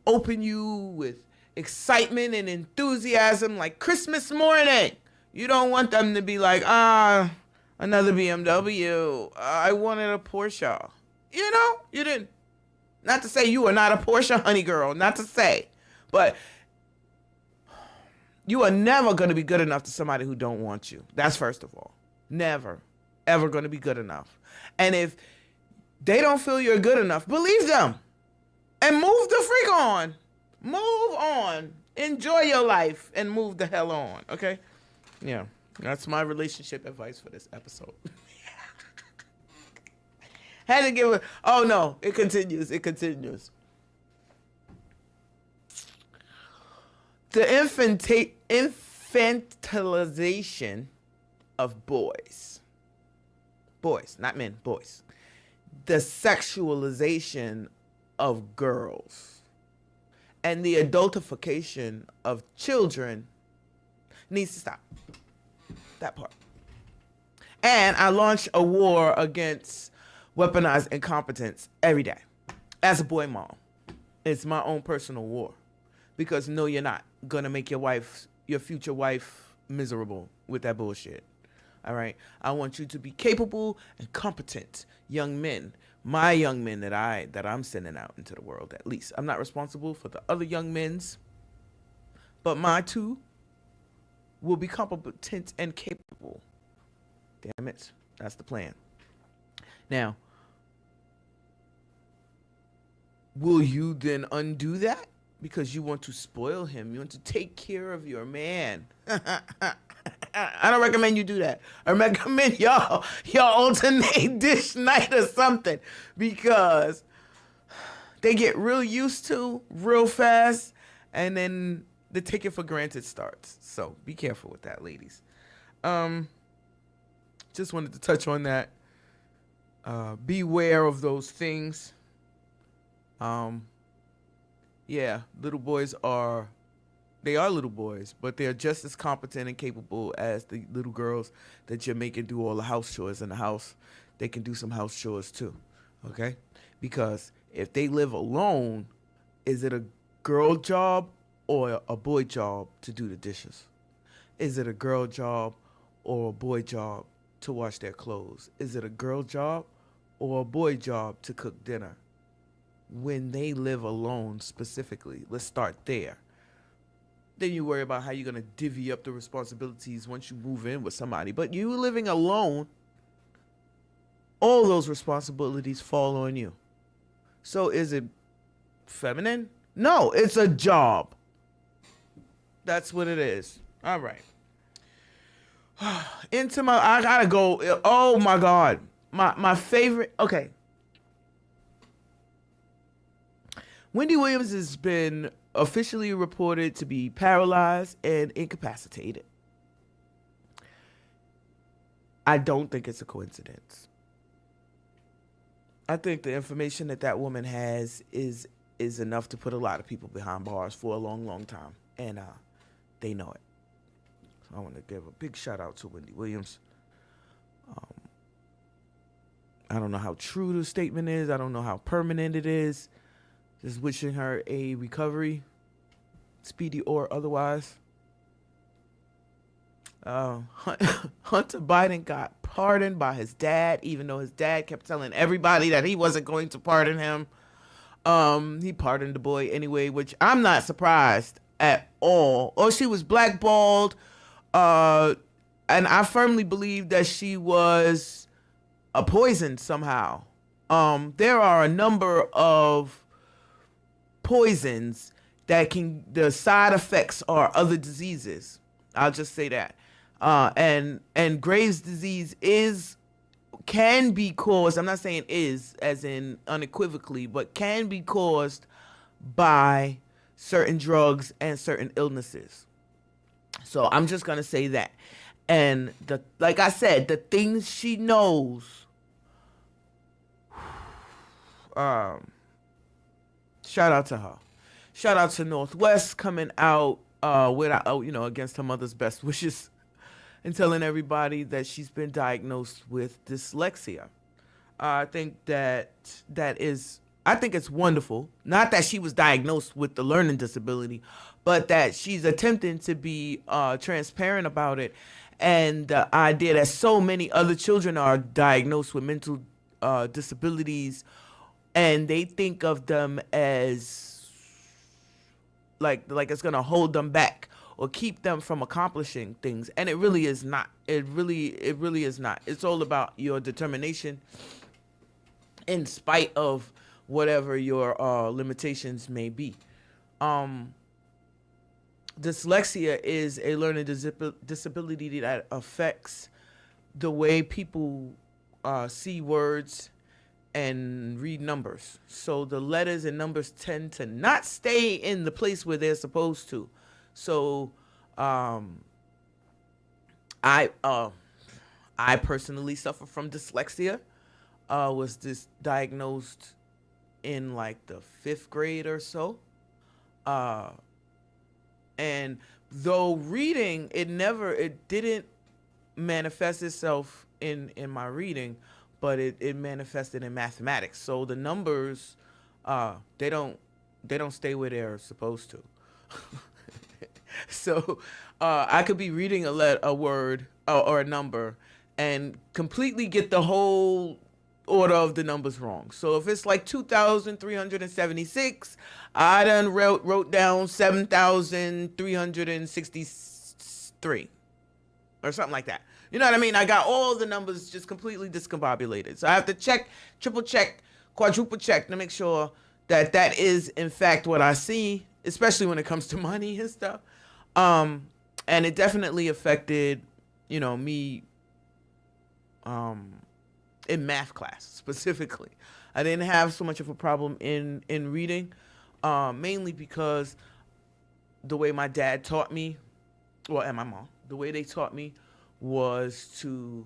open you with excitement and enthusiasm like Christmas morning. You don't want them to be like, another BMW. I wanted a Porsche. You know, you didn't. Not to say you are not a Porsche honey girl. Not to say. But you are never going to be good enough to somebody who don't want you. That's first of all. Never, ever going to be good enough. And if they don't feel you're good enough, believe them. And move the freak on. Move on. Enjoy your life and move the hell on. Okay? Yeah. That's my relationship advice for this episode. Had to give it. Oh, no. It continues. It continues. The infantilization of boys. Boys, not men, boys. The sexualization of girls. And the adultification of children needs to stop. That part. And I launch a war against weaponized incompetence every day. As a boy mom, it's my own personal war. Because no, you're not gonna make your future wife, miserable with that bullshit. All right? I want you to be capable and competent young men. My young men that I'm sending out into the world, at least. I'm not responsible for the other young men's, but my two will be competent and capable. Damn it. That's the plan. Now, will you then undo that? Because you want to spoil him. You want to take care of your man. I don't recommend you do that. I recommend y'all alternate dish night or something. Because they get real used to real fast. And then the take it for granted starts. So be careful with that, ladies. Just wanted to touch on that. Beware of those things. Yeah, little boys are little boys, but they're just as competent and capable as the little girls that you're making do all the house chores in the house. They can do some house chores too, okay? Because if they live alone, is it a girl job or a boy job to do the dishes? Is it a girl job or a boy job to wash their clothes? Is it a girl job or a boy job to cook dinner? When they live alone specifically, let's start there. Then you worry about how you're going to divvy up the responsibilities once you move in with somebody. But you living alone, all those responsibilities fall on you. So is it feminine? No, it's a job. That's what it is. All right. I gotta go. Oh my God. My favorite. Okay. Wendy Williams has been officially reported to be paralyzed and incapacitated. I don't think it's a coincidence. I think the information that woman has is enough to put a lot of people behind bars for a long, long time. And they know it. So I want to give a big shout out to Wendy Williams. I don't know how true the statement is. I don't know how permanent it is. Just wishing her a recovery, speedy or otherwise. Hunter Biden got pardoned by his dad, even though his dad kept telling everybody that he wasn't going to pardon him. He pardoned the boy anyway, which I'm not surprised at all. Oh, she was blackballed. And I firmly believe that she was poisoned somehow. There are a number of poisons that the side effects are other diseases. I'll just say that. And Graves' disease can be caused, I'm not saying is as in unequivocally, but can be caused by certain drugs and certain illnesses. So I'm just going to say that. And like I said, the things she knows, shout out to her. Shout out to Northwest coming out against her mother's best wishes and telling everybody that she's been diagnosed with dyslexia. I think that is I think it's wonderful. Not that she was diagnosed with the learning disability, but that she's attempting to be transparent about it. And the idea that so many other children are diagnosed with mental disabilities, and they think of them as like it's gonna hold them back or keep them from accomplishing things, and it really is not. It really is not. It's all about your determination, in spite of whatever your limitations may be. Dyslexia is a learning disability that affects the way people see words and read numbers. So the letters and numbers tend to not stay in the place where they're supposed to. So I personally suffer from dyslexia. Was diagnosed in like the 5th grade or so. And though reading, it didn't manifest itself in my reading, but it manifested in mathematics. So the numbers, they don't stay where they're supposed to. So I could be reading a word or a number and completely get the whole order of the numbers wrong. So if it's like 2,376, I done wrote down 7,363 or something like that. You know what I mean? I got all the numbers just completely discombobulated. So I have to check, triple check, quadruple check to make sure that that is in fact what I see, especially when it comes to money and stuff. And it definitely affected, me in math class specifically. I didn't have so much of a problem in reading, mainly because the way my dad taught me, and my mom, the way they taught me was to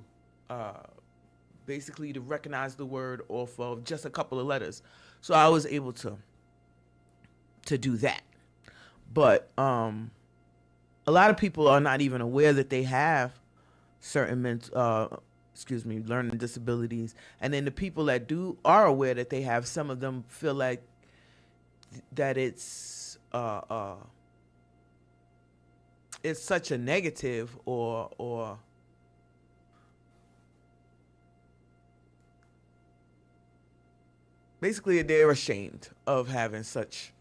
basically to recognize the word off of just a couple of letters. So I was able to do that. But a lot of people are not even aware that they have certain learning disabilities. And then the people that are aware that they have, some of them feel like that it's such a negative or basically they're ashamed of having such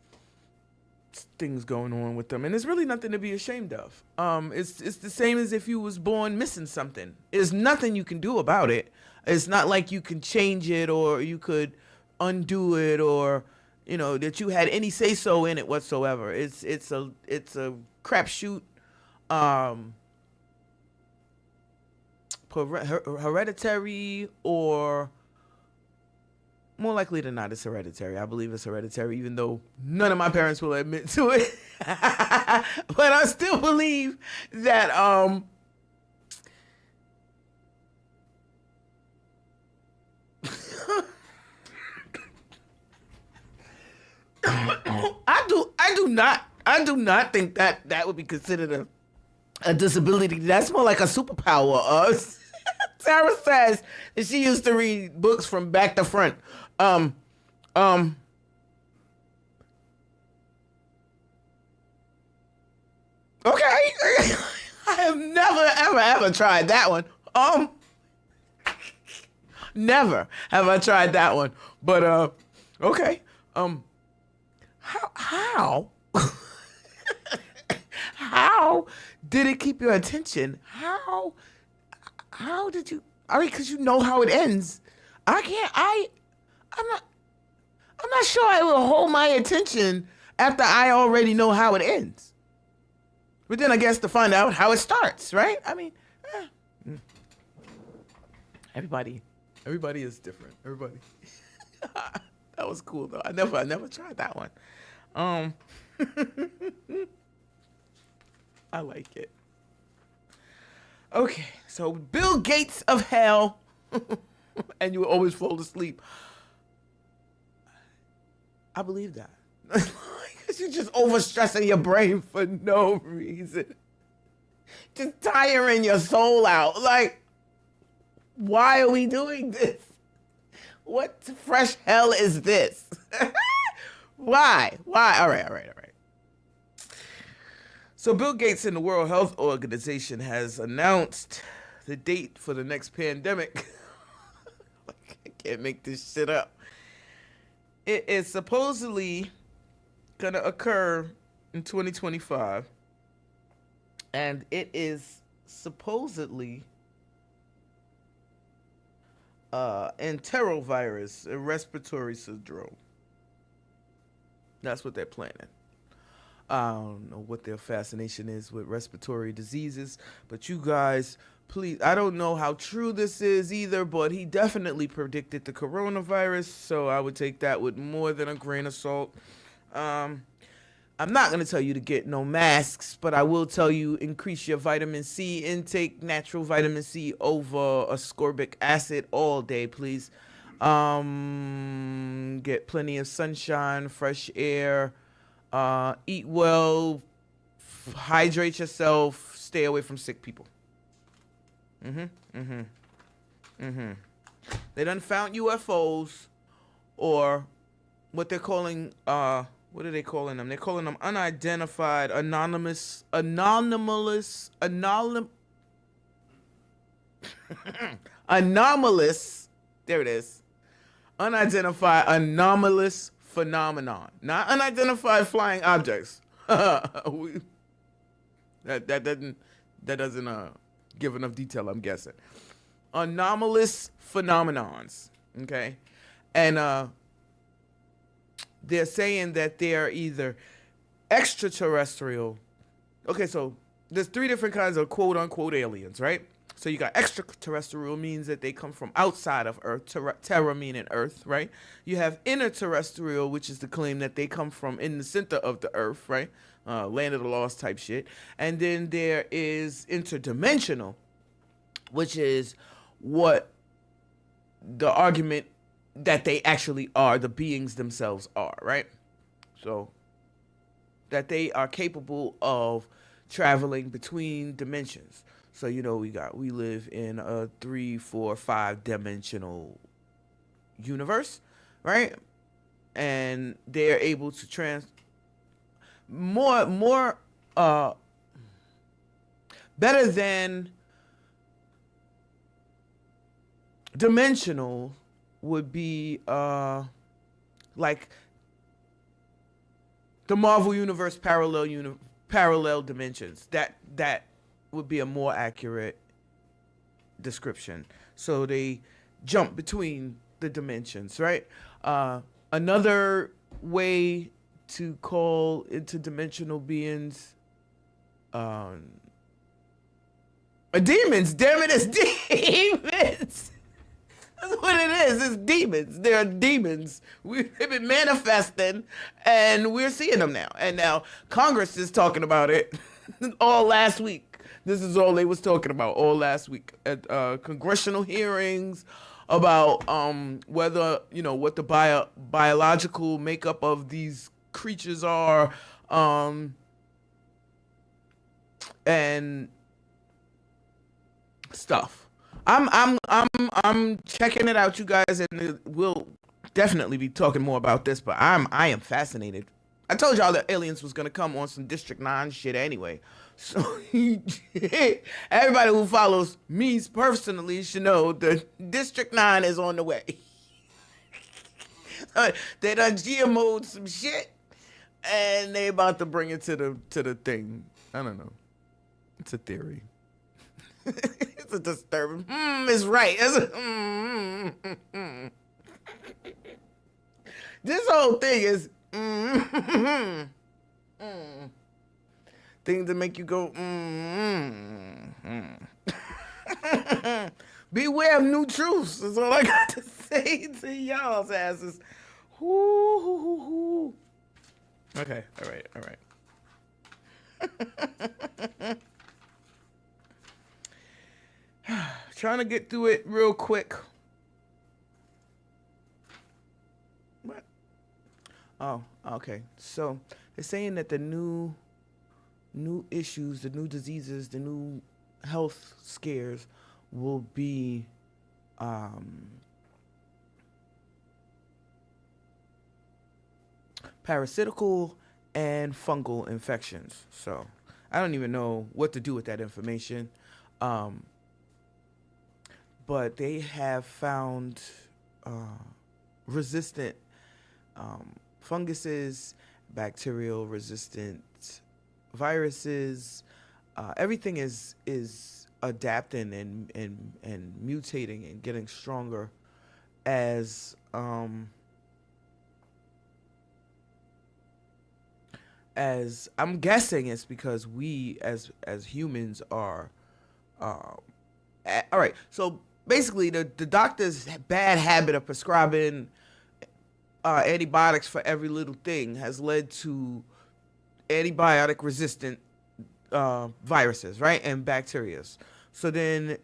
things going on with them, and there's really nothing to be ashamed of. It's the same as if you was born missing something. There's nothing you can do about it. It's not like you can change it or you could undo it or that you had any say so in it whatsoever. It's a crapshoot. Hereditary, or more likely than not, it's hereditary. I believe it's hereditary, even though none of my parents will admit to it. But I still believe that I do not think that would be considered a disability. That's more like a superpower. Sarah says that she used to read books from back to front. Okay. I have never, ever tried that one. Never have I tried that one. But, okay. How? How did it keep your attention? How did you? I mean, because you know how it ends. I'm not sure I will hold my attention after I already know how it ends. But then I guess to find out how it starts, right? I mean, everybody is different. Everybody. That was cool though. I never tried that one. I like it. Okay, so Bill Gates of hell, and you will always fall asleep. I believe that. Because you're just overstressing your brain for no reason. Just tiring your soul out. Like, why are we doing this? What fresh hell is this? Why? All right. So Bill Gates and the World Health Organization has announced the date for the next pandemic. I can't make this shit up. It is supposedly going to occur in 2025. And it is supposedly enterovirus, a respiratory syndrome. That's what they're planning. I don't know what their fascination is with respiratory diseases, but you guys, please, I don't know how true this is either, but he definitely predicted the coronavirus, so I would take that with more than a grain of salt. I'm not going to tell you to get no masks, but I will tell you increase your vitamin C intake, natural vitamin C over ascorbic acid all day, please. Get plenty of sunshine, fresh air, eat well, hydrate yourself, stay away from sick people. They done found UFOs, or what they're calling, what are they calling them? They're calling them unidentified, anomalous, there it is. Unidentified anomalous phenomenon. Not unidentified flying objects. That doesn't give enough detail, I'm guessing. Anomalous phenomenons. Okay? And they're saying that they're either extraterrestrial. Okay, so there's three different kinds of quote unquote aliens, right? So you got extraterrestrial, means that they come from outside of Earth, terra meaning Earth, right? You have interterrestrial, which is the claim that they come from in the center of the Earth, right? Land of the lost type shit. And then there is interdimensional, which is what the argument that they actually are, the beings themselves are, right? So that they are capable of traveling between dimensions. So, you know, we live in a 3, 4, 5 dimensional universe, right? And they're able to better than dimensional would be like the Marvel universe parallel dimensions. That would be a more accurate description. So they jump between the dimensions, right? Another way to call interdimensional beings demons. Damn it, it's demons. That's what it is. It's demons. There are demons. They've been manifesting, and we're seeing them now. And now Congress is talking about it all last week. This is all they was talking about all last week at congressional hearings about whether, you know, what the biological makeup of these creatures are, and stuff. I'm checking it out, you guys, and we'll definitely be talking more about this. But I am fascinated. I told y'all that aliens was gonna come on some District 9 shit anyway. So everybody who follows me personally should know that District 9 is on the way. They done GMO'd some shit, and they about to bring it to the thing. I don't know. It's a theory. It's a disturbing. It's right. This whole thing is things that make you go Beware of new truths. That's all I got to say to y'all's asses. Okay, all right. Trying to get through it real quick. What? Oh, okay. So they're saying that the new issues, the new diseases, the new health scares will be parasitical and fungal infections. So I don't even know what to do with that information. But they have found resistant funguses, bacterial resistant viruses. Everything is adapting and mutating and getting stronger as I'm guessing it's because we as humans are all right. So basically the doctor's bad habit of prescribing antibiotics for every little thing has led to antibiotic resistant viruses, right, and bacteria. So then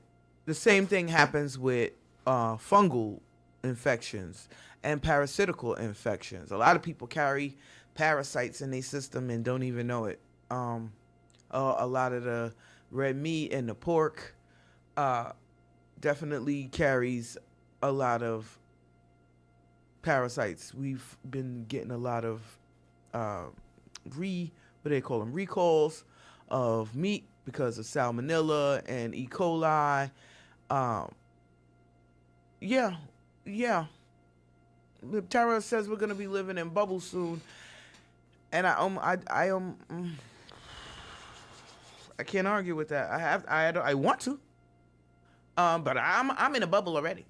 the same thing happens with fungal infections and parasitical infections. A lot of people carry parasites in their system and don't even know it. A lot of the red meat and the pork definitely carries a lot of parasites. We've been getting a lot of recalls of meat because of salmonella and E. coli. Tara says we're gonna be living in bubbles soon, and I can't argue with that. I want to, but I'm in a bubble already.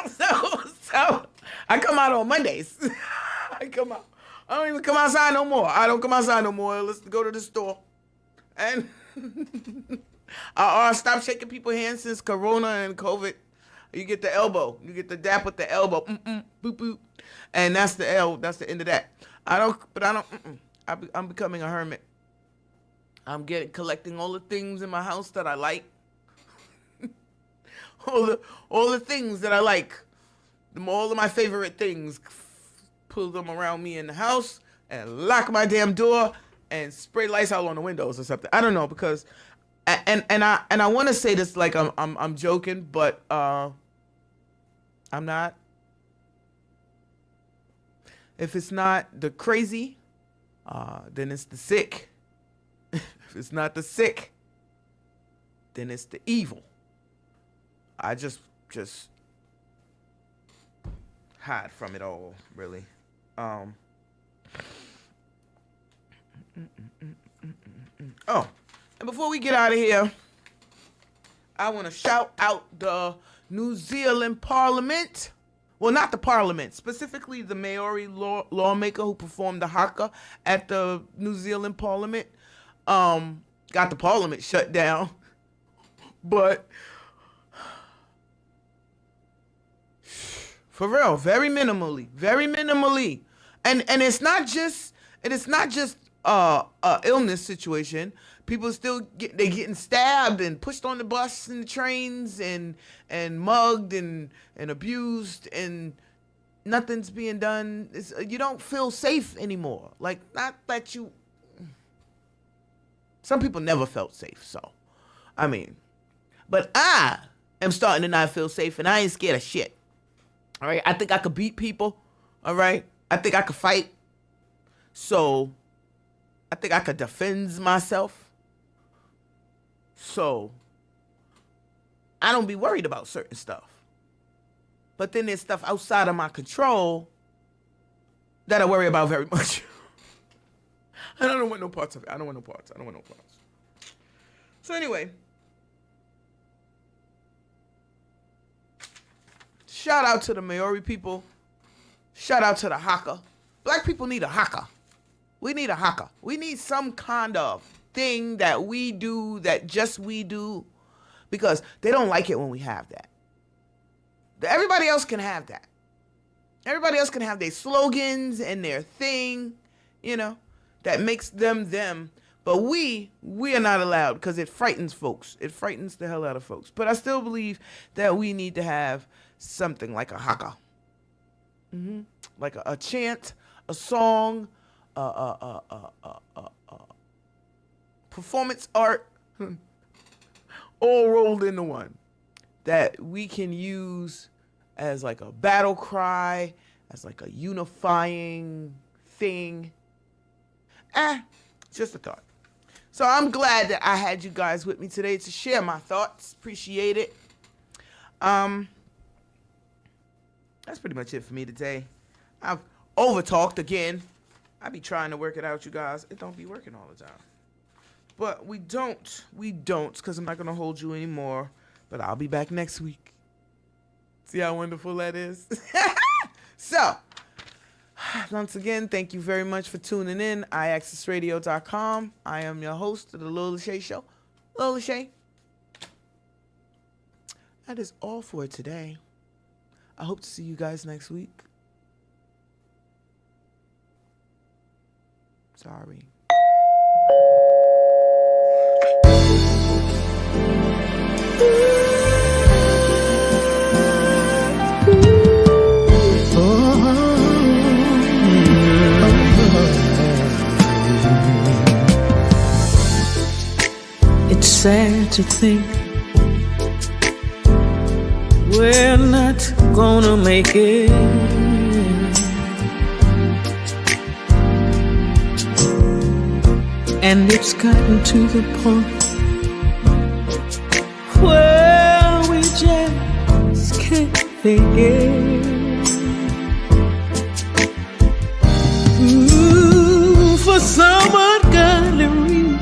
so I come out on Mondays. I don't even come outside no more. I don't come outside no more. Let's go to the store. And I stop shaking people's hands since Corona and COVID. You get the elbow. You get the dap with the elbow. Boop, boop. And that's the end of that. I'm becoming a hermit. I'm collecting all the things in my house that I like. all the things that I like. All of my favorite things. Pull them around me in the house and lock my damn door and spray Lysol on the windows or something. I don't know, because and I want to say this like I'm joking, but I'm not. If it's not the crazy, then it's the sick. If it's not the sick, then it's the evil. I just hide from it all, really. Oh, and before we get out of here, I want to shout out the New Zealand Parliament. Well, not the Parliament, specifically the Maori lawmaker who performed the haka at the New Zealand Parliament. Got the Parliament shut down, but for real, very minimally, and it's not just illness situation. People still getting stabbed and pushed on the bus and the trains and mugged and abused, and nothing's being done. You don't feel safe anymore. Like, not that you. Some people never felt safe, so I mean, but I am starting to not feel safe, and I ain't scared of shit. All right, I think I could beat people. All right, I think I could fight. So I think I could defend myself. So I don't be worried about certain stuff. But then there's stuff outside of my control that I worry about very much. I don't want no parts of it. I don't want no parts. So anyway, shout out to the Maori people. Shout out to the haka. Black people need a haka. We need a haka. We need some kind of thing that we do, that just we do, because they don't like it when we have that. Everybody else can have that. Everybody else can have their slogans and their thing, that makes them them. But we are not allowed, because it frightens folks. It frightens the hell out of folks. But I still believe that we need to have something like a haka. Like a chant, a song, performance art, all rolled into one, that we can use as like a battle cry, as like a unifying anything. Just a thought. So I'm glad that I had you guys with me today to share my thoughts. Appreciate it. That's pretty much it for me today. I've over-talked again. I be trying to work it out, you guys. It don't be working all the time. But we don't, because I'm not going to hold you anymore. But I'll be back next week. See how wonderful that is? So, once again, thank you very much for tuning in. IAXISRADIO.com. I am your host of the Lola Shae Show, Lola Shae. That is all for today. I hope to see you guys next week. Sorry. It's sad to think we're not gonna make it. And it's gotten to the point where we just can't think it. For some ungodly reason,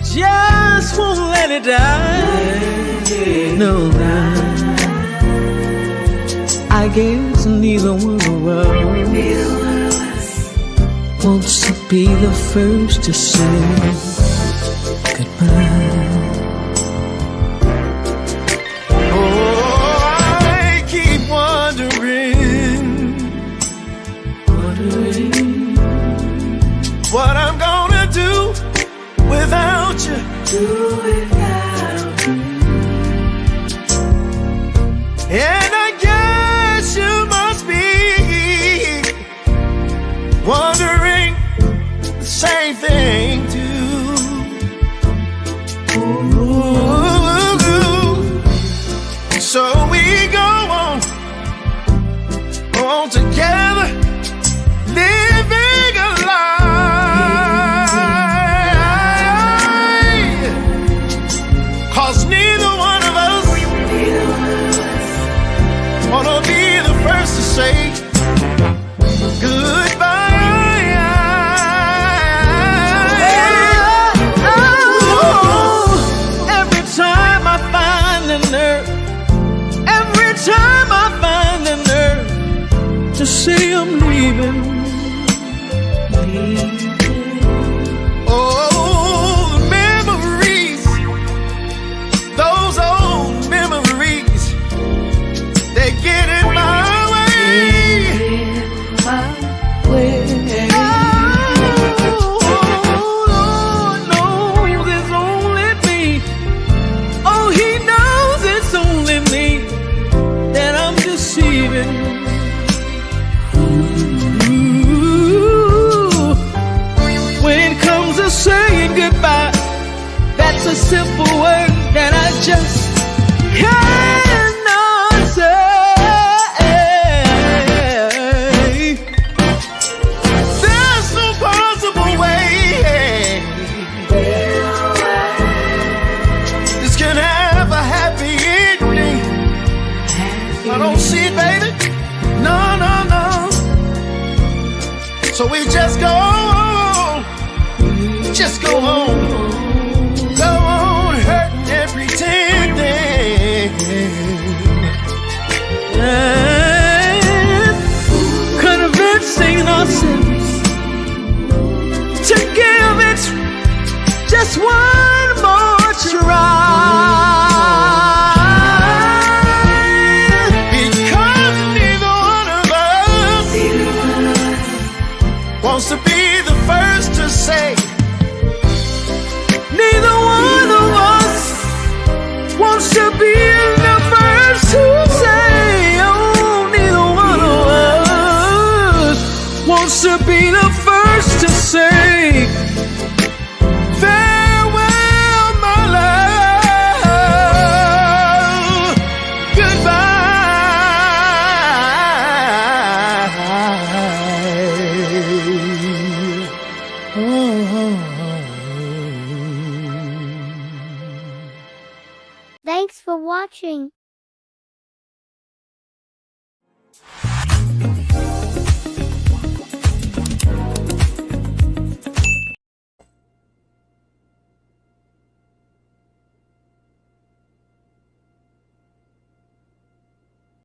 just won't let it die. No, I guess neither one of us wants to be the first to say goodbye. Oh, I keep wondering what I'm gonna do without you. And I guess you must be wondering the same thing too. Ooh. So we go on together, living a lie. 'Cause neither one of us wanna be the first to say goodbye. Every time I find the nerve, every time I find the nerve to say I'm leaving. Oh, the memories, those old memories, they get in my way. Oh, Lord knows it's only me. Oh, He knows it's only me that I'm deceiving. When it comes to saying goodbye, that's a simple word that I just cannot say. There's no possible way this can have a happy ending. I don't see it, baby. No, no, no. So we just go on, go on hurting and pretending. And convincing ourselves to give it just one more try. Because neither one of us wants to be the first to say. Neither one of us wants to be the first to say. Oh, neither one of us wants to be the first to say Farewell. Thanks for watching.